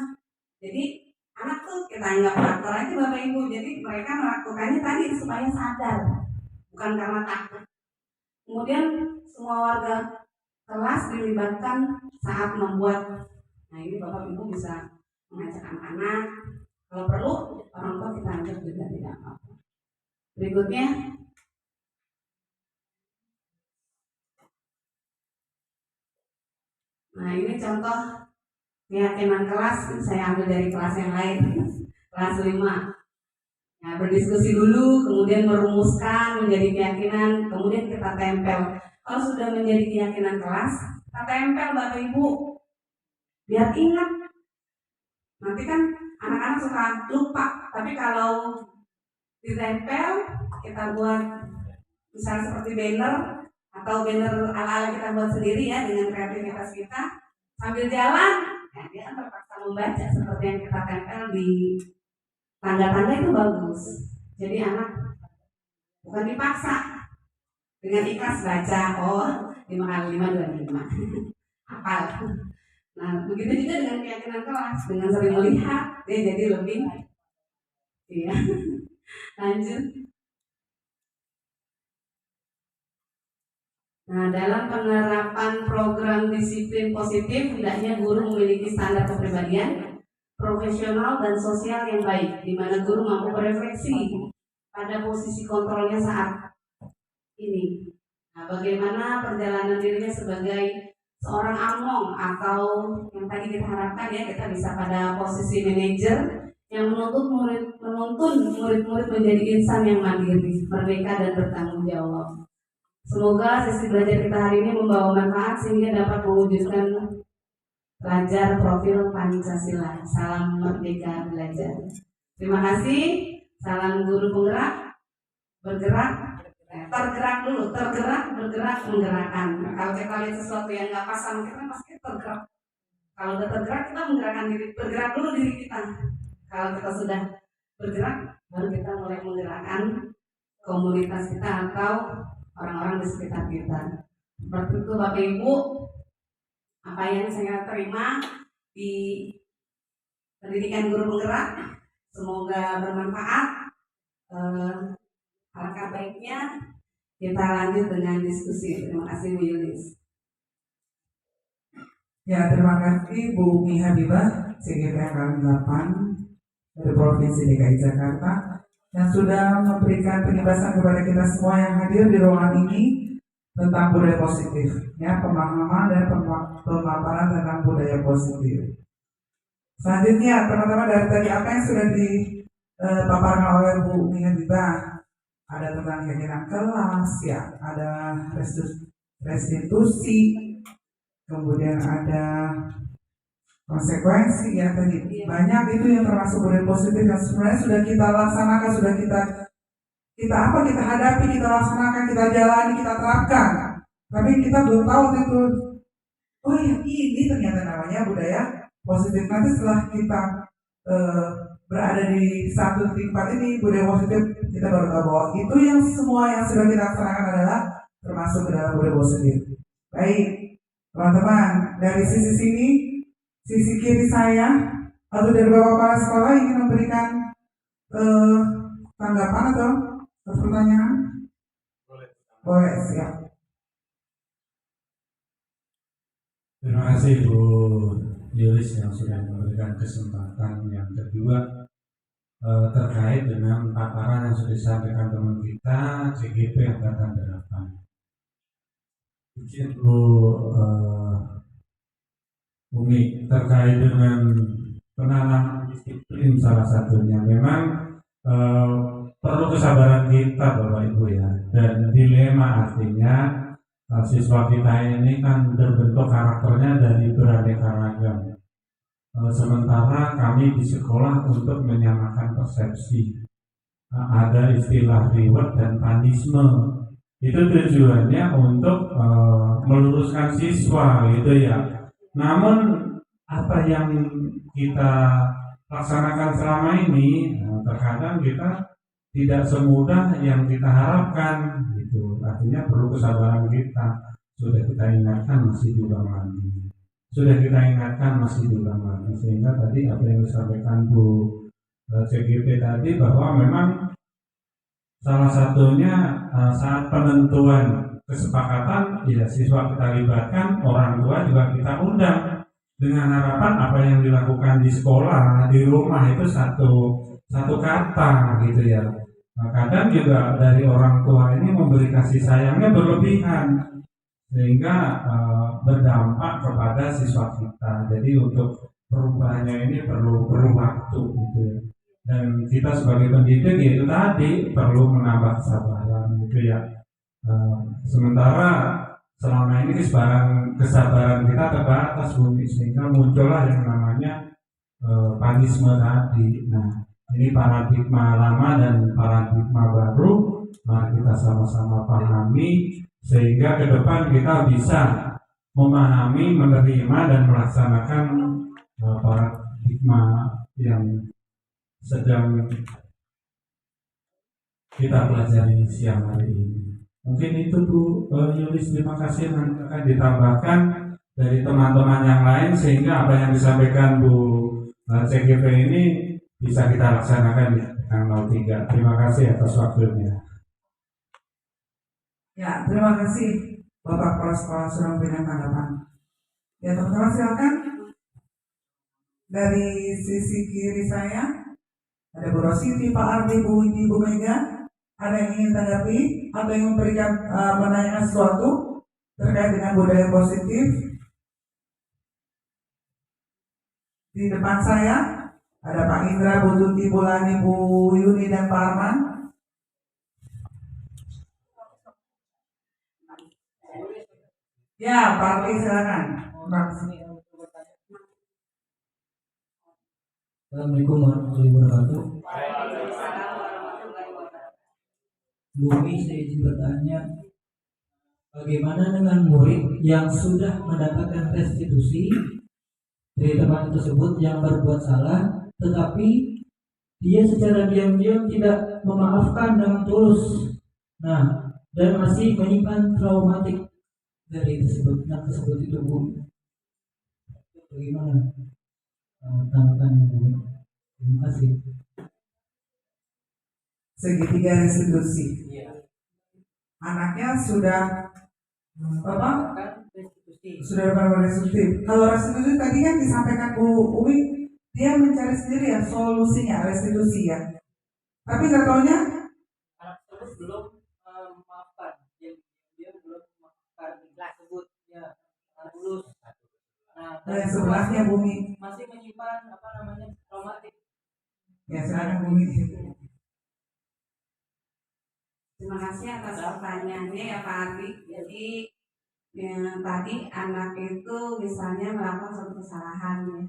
Jadi anak tuh kita anggap faktor aja Bapak Ibu. Jadi mereka melakukannya tadi supaya sadar, bukan karena takut. Kemudian semua warga kelas dilibatkan saat membuat. Nah ini Bapak Ibu bisa mengajak anak-anak. Kalau perlu orang tua kita ajak juga, tidak apa-apa. Berikutnya nah ini contoh keyakinan kelas saya ambil dari kelas yang lain, kelas 5. Nah, berdiskusi dulu, kemudian merumuskan menjadi keyakinan, kemudian kita tempel. Kalau sudah menjadi keyakinan kelas, kita tempel Bapak Ibu, biar ingat. Nanti kan anak-anak suka lupa, tapi kalau ditempel, kita buat misalnya seperti banner atau banner ala-ala kita buat sendiri ya dengan kreativitas kita sambil jalan, nah, dia kan terpaksa membaca seperti yang kita tempel di tanda-tanda itu bagus. Jadi anak bukan dipaksa, dengan ikhlas baca, oh 5 kali 5 25 hafal. Nah begitu juga dengan keyakinan kelas, dengan sering melihat dia jadi lebih iya. Lanjut. Nah, dalam penerapan program disiplin positif, hendaknya guru memiliki standar kepribadian, profesional dan sosial yang baik, di mana guru mampu berefleksi pada posisi kontrolnya saat ini. Nah, bagaimana perjalanan dirinya sebagai seorang among atau yang tadi kita harapkan ya, kita bisa pada posisi manajer yang menuntun murid-murid menjadi insan yang mandiri, merdeka dan bertanggung jawab. Semoga sesi belajar kita hari ini membawa manfaat sehingga dapat mewujudkan pelajar profil Pancasila. Salam merdeka belajar. Terima kasih. Salam guru penggerak, bergerak, tergerak dulu, bergerak, menggerakkan. Nah, kalau kita lihat sesuatu yang nggak pas sama kita pasti tergerak. Kalau udah tergerak kita menggerakkan diri, bergerak dulu diri kita. Kalau kita sudah bergerak, baru kita mulai menggerakkan komunitas kita atau orang-orang di sekitar kita. Seperti itu Bapak Ibu, apa yang saya terima di pendidikan guru penggerak, semoga bermanfaat. Alangkah baiknya kita lanjut dengan diskusi. Terima kasih Bu Yulis. Ya, terima kasih Bu Umi Habibah, CGP Angkatan 8 dari Provinsi DKI Jakarta, yang sudah memberikan penjelasan kepada kita semua yang hadir di ruangan ini tentang budaya positif, ya, pemahaman dan pemaparan tentang budaya positif. Selanjutnya, teman-teman, dari tadi apa yang sudah dipaparkan oleh Bu Umi Habibah, ada tentang keyakinan kelas, ya, ada restitusi, kemudian ada konsekuensi, ya, tadi banyak itu yang termasuk budaya positif yang sebenarnya sudah kita laksanakan, sudah kita hadapi, kita laksanakan, kita jalani, kita terapkan, tapi kita belum tahu itu, oh ya ini ternyata namanya budaya positif. Nanti setelah kita berada di satu tempat ini budaya positif, kita baru tahu bahwa itu yang semua yang sudah kita laksanakan adalah termasuk ke dalam budaya positif. Baik, teman-teman, dari sisi sini, sisi kiri saya atau dari Bapak Kepala Sekolah ingin memberikan tanggapan atau pertanyaan? Boleh, siap. Terima kasih Bu Yulis yang sudah memberikan kesempatan yang kedua terkait dengan paparan yang sudah disampaikan teman kita CGP Angkatan 8. Izin Bu Umi, terkait dengan penanaman disiplin salah satunya memang perlu kesabaran kita Bapak Ibu ya, dan dilema artinya siswa kita ini kan terbentuk karakternya dari beraneka ragam. Sementara kami di sekolah untuk menyamakan persepsi, ada istilah reward dan punishment. Itu tujuannya untuk meluruskan siswa gitu ya. Namun apa yang kita laksanakan selama ini, terkadang kita tidak semudah yang kita harapkan gitu. Artinya perlu kesabaran kita. Sudah kita ingatkan masih diulang lagi. Sehingga tadi apa yang disampaikan Bu CGP tadi bahwa memang salah satunya saat penentuan kesepakatan ya siswa kita libatkan, orang tua juga kita undang dengan harapan apa yang dilakukan di sekolah, di rumah itu satu kata gitu ya. Nah, kadang juga dari orang tua ini memberi kasih sayangnya berlebihan sehingga berdampak kepada siswa kita. Jadi untuk perubahannya ini perlu waktu gitu ya. Dan kita sebagai pendidik ya itu tadi perlu menambah kesabaran gitu ya. Sementara selama ini kesabaran kita terbatas Bumi, sehingga muncullah yang namanya panisme tadi. Nah, ini paradigma lama dan paradigma baru, mari kita sama-sama pahami sehingga ke depan kita bisa memahami, menerima dan melaksanakan paradigma yang sedang kita pelajari siang hari ini. Mungkin itu Bu Yulis, terima kasih. Nanti akan ditambahkan dari teman-teman yang lain sehingga apa yang disampaikan Bu CGV ini bisa kita laksanakan di tanggal 03. Terima kasih atas waktunya. Ya, terima kasih Bapak Kepala Sekolah sudah memberikan tanggapan. Ya, teman-teman silakan. Dari sisi kiri saya ada Bu Rositi, Pak Ardi, Bu Widi, Bu Mega. Ada yang ingin tanggapi atau yang memberikan menanyakan sesuatu terkait dengan budaya positif? Di depan saya ada Pak Indra, Bu Tuti, Bu Lani, Bu Yuni, dan Pak Arman. Ya, Pak Ardi silakan. Assalamualaikum warahmatullahi wabarakatuh. Bumi, saya izin bertanya, bagaimana dengan murid yang sudah mendapatkan restitusi dari teman tersebut yang berbuat salah, tetapi dia secara diam-diam tidak memaafkan dengan tulus, nah, dan masih menyimpan traumatik dari tersebut itu Bu, bagaimana tanggapannya Bu? Terima kasih. Segitiga restitusi. Anaknya sudah apa? Sudah berapa restitusi? Kalau restitusi tadi kan disampaikan Bu Uwi, dia mencari sendiri ya solusinya restitusi ya. Tapi nggak taunya Anak tersebut belum memaafkan, dia belum memaafkan tersebut, ya lulus. Nah, dan sebelahnya Bumi. masih menyimpan traumatik. Ya silakan Bumi. Terima kasih atas pertanyaannya ya Pak Ardi. Jadi yang tadi anak itu misalnya melakukan suatu kesalahan ya.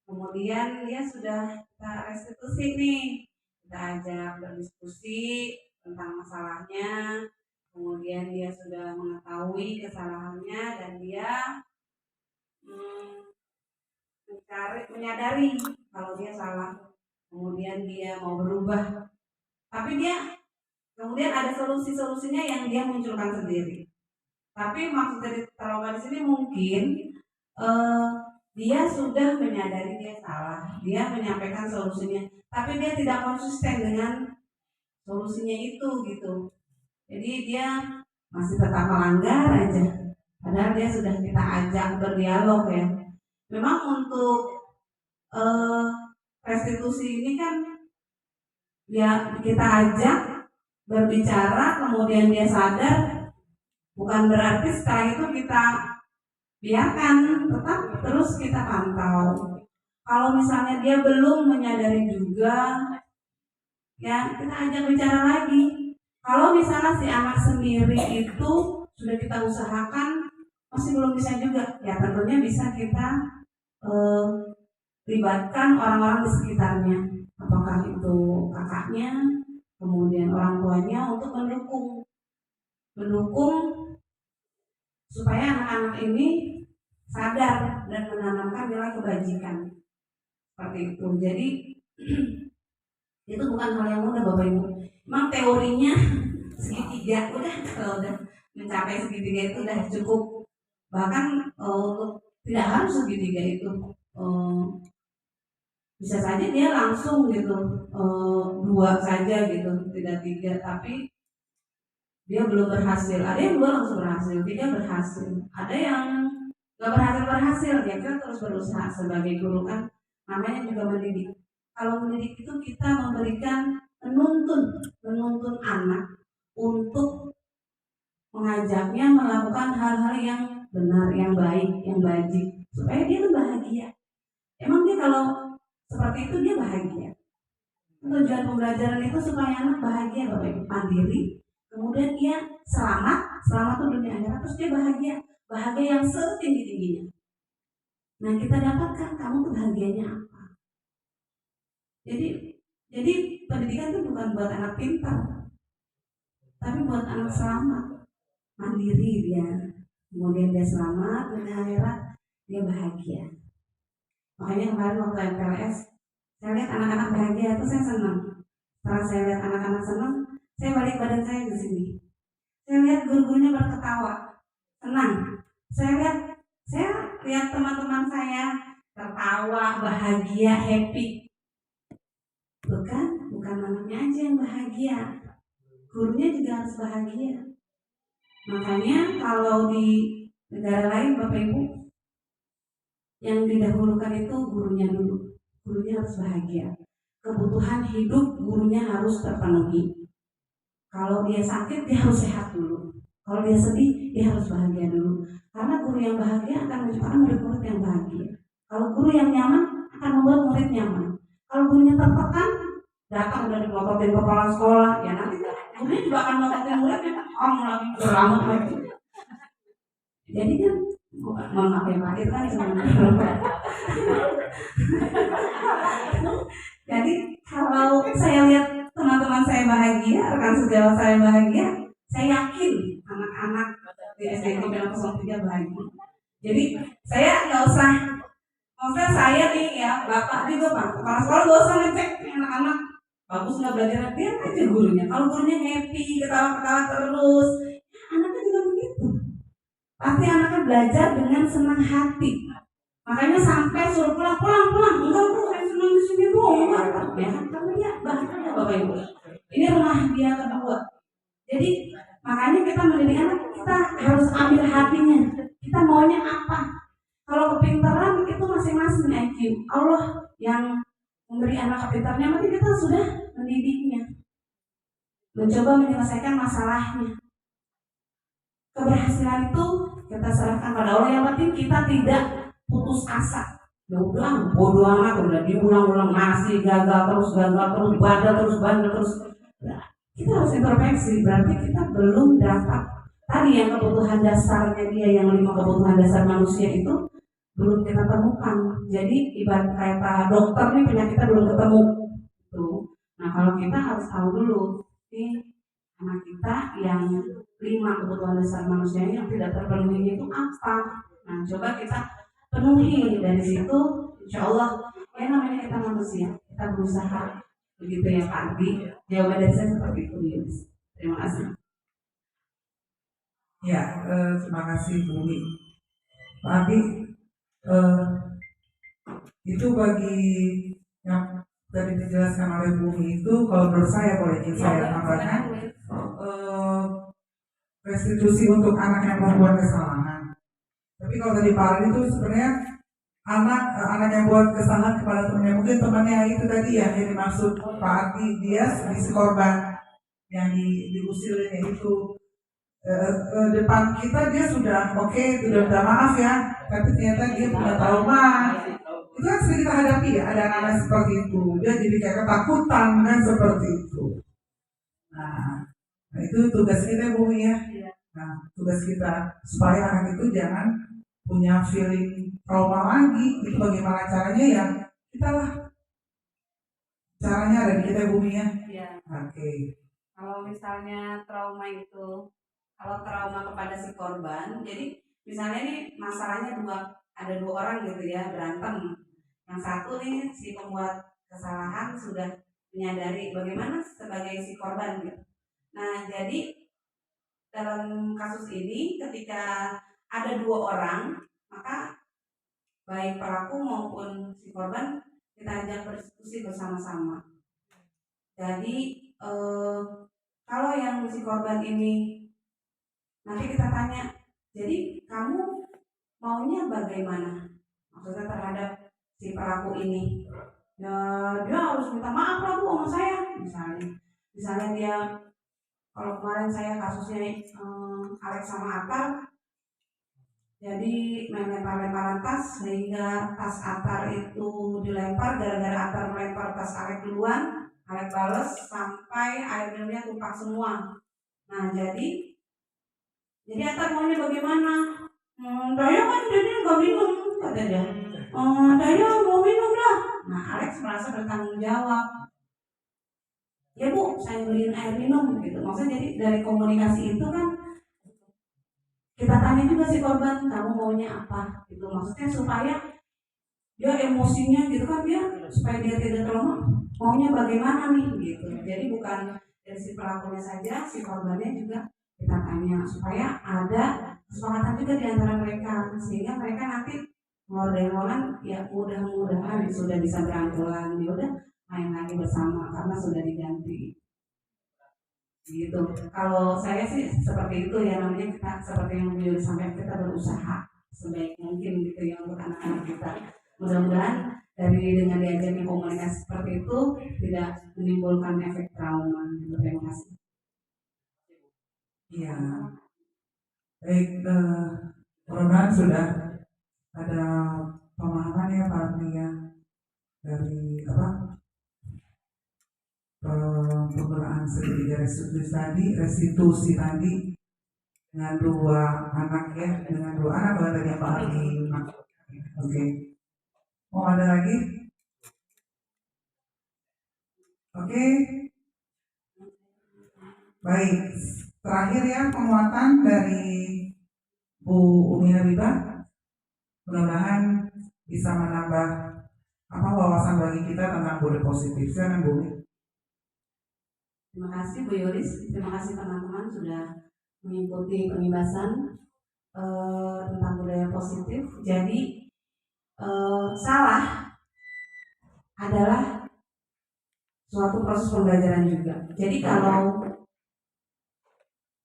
Kemudian dia sudah kita restitusi nih, kita ajak berdiskusi tentang masalahnya. Kemudian dia sudah mengetahui kesalahannya dan dia menyadari kalau dia salah. Kemudian dia mau berubah, tapi dia kemudian ada solusinya yang dia munculkan sendiri. Tapi maksud dari trauma di sini mungkin dia sudah menyadari dia salah, dia menyampaikan solusinya, tapi dia tidak konsisten dengan solusinya itu gitu. Jadi dia masih tetap melanggar aja, padahal dia sudah kita ajak berdialog ya. Memang untuk restitusi ini kan ya kita ajak berbicara, kemudian dia sadar, bukan berarti setelah itu kita biarkan, tetap terus kita pantau. Kalau misalnya dia belum menyadari juga, ya kita ajak bicara lagi. Kalau misalnya si anak sendiri itu sudah kita usahakan masih belum bisa juga, ya tentunya bisa kita libatkan orang-orang di sekitarnya, apakah itu kakaknya, kemudian orang tuanya untuk mendukung supaya anak-anak ini sadar dan menanamkan nilai kebajikan seperti itu. Jadi itu bukan hal yang mudah Bapak Ibu. Memang teorinya segitiga kalau udah mencapai segitiga itu udah cukup. Bahkan untuk tidak harus segitiga itu, bisa saja dia langsung gitu 2 saja gitu, tidak 3, tapi dia belum berhasil. Ada yang 2 langsung berhasil, 3 berhasil, ada yang nggak berhasil. Ya kita terus berusaha sebagai guru kan, namanya juga mendidik. Kalau mendidik itu kita memberikan menuntun anak untuk mengajaknya melakukan hal-hal yang benar, yang baik, yang bajik, supaya dia bahagia. Emang kalau seperti itu dia bahagia. Tujuan pembelajaran itu supaya anak bahagia, Bapak Ibu, mandiri, kemudian dia selamat tuh dunia akhirat, terus dia bahagia yang setinggi-tingginya. Nah, kita dapatkan kamu tuh bahagianya apa. Jadi pendidikan itu bukan buat anak pintar, tapi buat anak selamat, mandiri dia, kemudian dia selamat dunia akhirat, dia bahagia. Makanya kemarin waktu MPLS, saya lihat anak-anak bahagia itu saya senang. Setelah saya lihat anak-anak senang, saya balik badan saya ke sini. Saya lihat guru-gurunya berketawa, senang. Saya lihat teman-teman saya tertawa, bahagia, happy. Bukan anaknya aja yang bahagia, gurunya juga harus bahagia. Makanya kalau di negara lain, Bapak Ibu, yang didahulukan itu gurunya dulu. Gurunya harus bahagia. Kebutuhan hidup gurunya harus terpenuhi. Kalau dia sakit, dia harus sehat dulu. Kalau dia sedih, dia harus bahagia dulu. Karena guru yang bahagia akan menciptakan murid-murid yang bahagia. Kalau guru yang nyaman akan membuat murid nyaman. Kalau gurunya tertekan, datang udah dipelototin kepala sekolah, ya nanti gurunya juga akan melototin muridnya. Kamu lagi selamat lagi. Jadi kan, mohon maaf ya Pak, itu kan sebenarnya. Jadi kalau saya lihat teman-teman saya bahagia, rekan sejawat saya bahagia, saya yakin anak-anak di SDK 03 bahagia. Jadi saya nggak usah, maksudnya saya nih ya, Bapak juga Pak, kepala sekolah nggak usah ngecek anak-anak bagus nggak belajar, biar aja gurunya. Kalau gurunya happy, ketawa-ketawa terus, ya anaknya juga begitu. Pasti anaknya belajar dengan senang hati. Makanya sampai suruh pulang, enggak saya senang di sini doang, ya karena dia bahagia Bapak Ibu. Ini rumah dia kedua. Jadi makanya kita mendidik anak, kita harus ambil hatinya. Kita maunya apa? Kalau kepintaran itu masing-masing IQ. Allah yang memberi anak kepintarannya, berarti kita sudah mendidiknya, mencoba menyelesaikan masalahnya. Keberhasilan itu kita serahkan pada Allah. Yang penting kita tidak putus asa. Ya udah, bodo amat, udah diulang-ulang masih gagal terus, bandel terus. Nah, kita harus introspeksi. Berarti kita belum dapat tadi yang kebutuhan dasarnya dia, yang 5 kebutuhan dasar manusia itu belum kita temukan. Jadi ibarat kata dokter nih, penyakitnya belum ketemu. Tuh. Nah kalau kita harus tahu dulu nih anak kita yang 5 kebutuhan dasar manusia yang tidak terpenuhi itu apa. Nah coba kita penuhi, dari situ insya Allah ya namanya kita manusia, kita berusaha. Begitu ya Pak Ardi, jawaban dari saya seperti itu. Yus. Terima kasih. Ya, terima kasih Bu Umi. Pak Ardi, itu bagi yang tadi dijelaskan oleh Bu Umi itu, kalau menurut saya, boleh izin saya tambahkan, restitusi untuk anak yang membuat kesalahan. Tapi kalau tadi Pak Ardi itu sebenarnya anak yang buat kesalahan kepada temannya, mungkin temannya itu tadi yang dimaksud Pak Ardi, dia si korban yang diusilnya itu. Depan kita dia sudah oke, sudah minta maaf ya, tapi ternyata dia punya trauma. Itu kan sering kita hadapi ya, ada anak-anak seperti itu, dia jadi kayak ketakutan kan seperti itu. Nah itu tugas kita Bu ya. Nah tugas kita supaya anak itu jangan punya feeling trauma lagi. Itu bagaimana caranya ya, kita lah caranya ada di kita Bu ya. Oke. Kalau misalnya trauma itu, kalau trauma kepada si korban, jadi misalnya nih masalahnya ada 2 orang gitu ya, berantem. Yang satu nih si pembuat kesalahan sudah menyadari bagaimana sebagai si korban gitu. Nah jadi dalam kasus ini ketika ada 2 orang, maka baik pelaku maupun si korban kita ajak berdiskusi bersama-sama. Jadi kalau yang si korban ini nanti kita tanya, jadi kamu maunya bagaimana? Maksudnya terhadap si pelaku ini. Ya, dia harus minta maaf lah Bu sama saya, misalnya dia, kalau kemarin saya kasusnya Alex sama Atar, Jadi main lempar-lemparan tas sehingga tas Atar itu dilempar, gara-gara Atar melempar tas Alek duluan, Alek bales sampai air minumnya tumpah semua. Nah jadi Atar maunya bagaimana? Daya kan jadi nggak minum, kata dia. Daya mau minum lah. Nah Alex merasa bertanggung jawab. Ya bu, saya beliin air minum gitu. Maksudnya jadi dari komunikasi itu kan kita tanya juga si korban, kamu maunya apa? Gitu. Maksudnya supaya dia emosinya gitu kan dia supaya dia tidak trauma, maunya bagaimana nih gitu. Jadi bukan dari si pelakunya saja, si korbannya juga kita tanya supaya ada kesepakatan juga di antara mereka sehingga mereka nanti ngobrol-ngobrolan ya mudah-mudahan sudah bisa berangkulan, ya udah main lagi bersama karena sudah diganti. Gitu. Kalau saya sih seperti itu ya, namanya kita seperti yang beliau sampaikan, kita berusaha sebaik mungkin gitu ya untuk anak-anak kita. Mudah-mudahan dengan diajarnya komunikasi seperti itu tidak menimbulkan efek trauma. Gitu. Terima kasih. Iya. Baik, mudah-mudahan sudah ada pemahaman ya Pak Arni ya dari penggunaan segitiga restitusi tadi dengan dua anak ya, dengan dua anak tadi yang Pak Arni. Oke. Mau ada lagi? Oke. Baik. Terakhir ya penguatan dari Bu Umi Habibah. Mudah-mudahan bisa menambah wawasan bagi kita tentang body positif. Silakan Bu. Terima kasih Bu Yoris, terima kasih teman-teman sudah mengikuti pembahasan tentang budaya positif. Jadi salah adalah suatu proses pembelajaran juga. Jadi kalau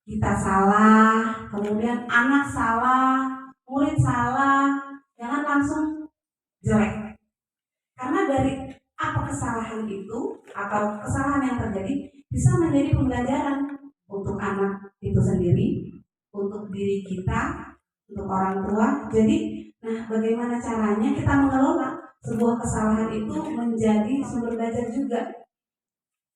kita salah, kemudian anak salah, murid salah, jangan langsung jelek. Karena dari apa kesalahan itu atau kesalahan yang terjadi bisa menjadi pembelajaran untuk anak itu sendiri, untuk diri kita, untuk orang tua. Jadi, bagaimana caranya kita mengelola sebuah kesalahan itu menjadi sumber belajar juga.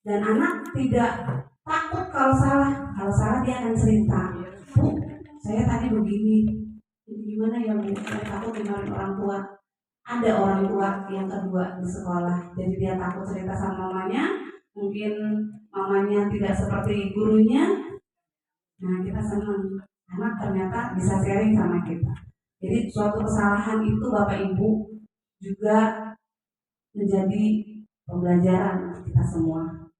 Dan anak tidak takut kalau salah. Kalau salah dia akan cerita. Bu, saya tadi begini. Gimana ya Bu? Saya takut dimarahin orang tua. Ada orang tua yang kedua di sekolah, jadi dia takut cerita sama mamanya. Mungkin mamanya tidak seperti gurunya. Nah kita senang, anak ternyata bisa sharing sama kita. Jadi suatu kesalahan itu Bapak Ibu juga menjadi pembelajaran kita semua.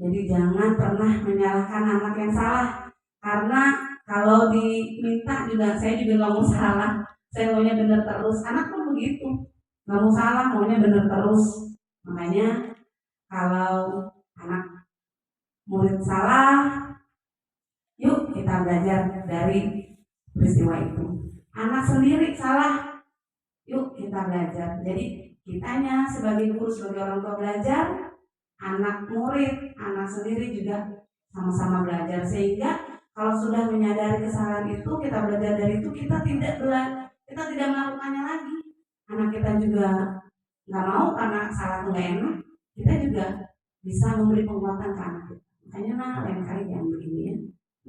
Jadi jangan pernah menyalahkan anak yang salah, karena kalau diminta juga saya juga nggak mau salah, saya maunya benar terus. Anak pun begitu, nggak mau salah, maunya benar terus. Makanya kalau anak murid salah, yuk kita belajar dari peristiwa itu. Anak sendiri salah, yuk kita belajar. Jadi kitanya sebagai guru, sebagai orang tua belajar, anak murid, anak sendiri juga sama-sama belajar. Sehingga kalau sudah menyadari kesalahan itu, kita belajar dari itu, kita tidak melakukannya lagi. Anak kita juga nggak mau karena salah itu nggak enak, kita juga bisa memberi penguatan ke anak kita. Makanya lain kali jangan begini ya,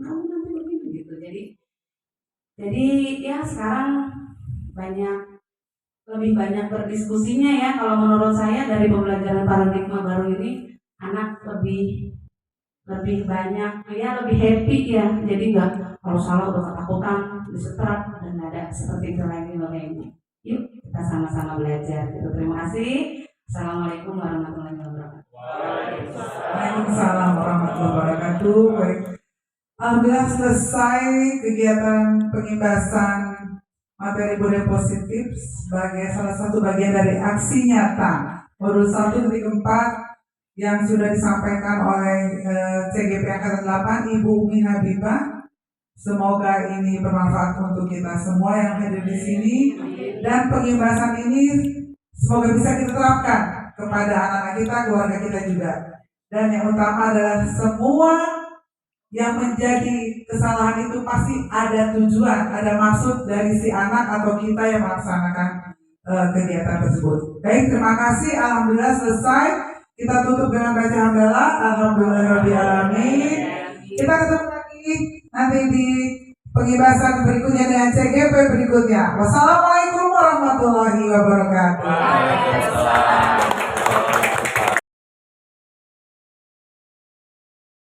kamu nanti begini gitu. Jadi ya sekarang lebih banyak berdiskusinya ya. Kalau menurut saya dari pembelajaran paradigma baru ini, anak lebih banyak ya, lebih happy ya. Jadi nggak kalau salah udah ketakutan, disetrap, dan nggak ada seperti itu lagi Bapak Ibu. Yuk kita sama-sama belajar gitu. Terima kasih. Assalamualaikum warahmatullahi wabarakatuh. Waalaikumsalam warahmatullahi wabarakatuh. Baik. Alhamdulillah selesai kegiatan pengimbasan materi budaya positif sebagai salah satu bagian dari aksi nyata modul 1.4 yang sudah disampaikan oleh CGP Angkatan 8 Ibu Umi Habibah. Semoga ini bermanfaat untuk kita semua yang hadir di sini, dan pengimbasan ini semoga bisa kita terapkan kepada anak-anak kita, keluarga kita juga. Dan yang utama adalah semua yang menjadi kesalahan itu pasti ada tujuan, ada maksud dari si anak atau kita yang melaksanakan kegiatan tersebut. Baik, terima kasih. Alhamdulillah selesai. Kita tutup dengan baca hamdalah. Alhamdulillahirobbilalamin. Kita ketemu lagi nanti di pengibasan berikutnya dengan CGP berikutnya. Wassalamualaikum warahmatullahi wabarakatuh.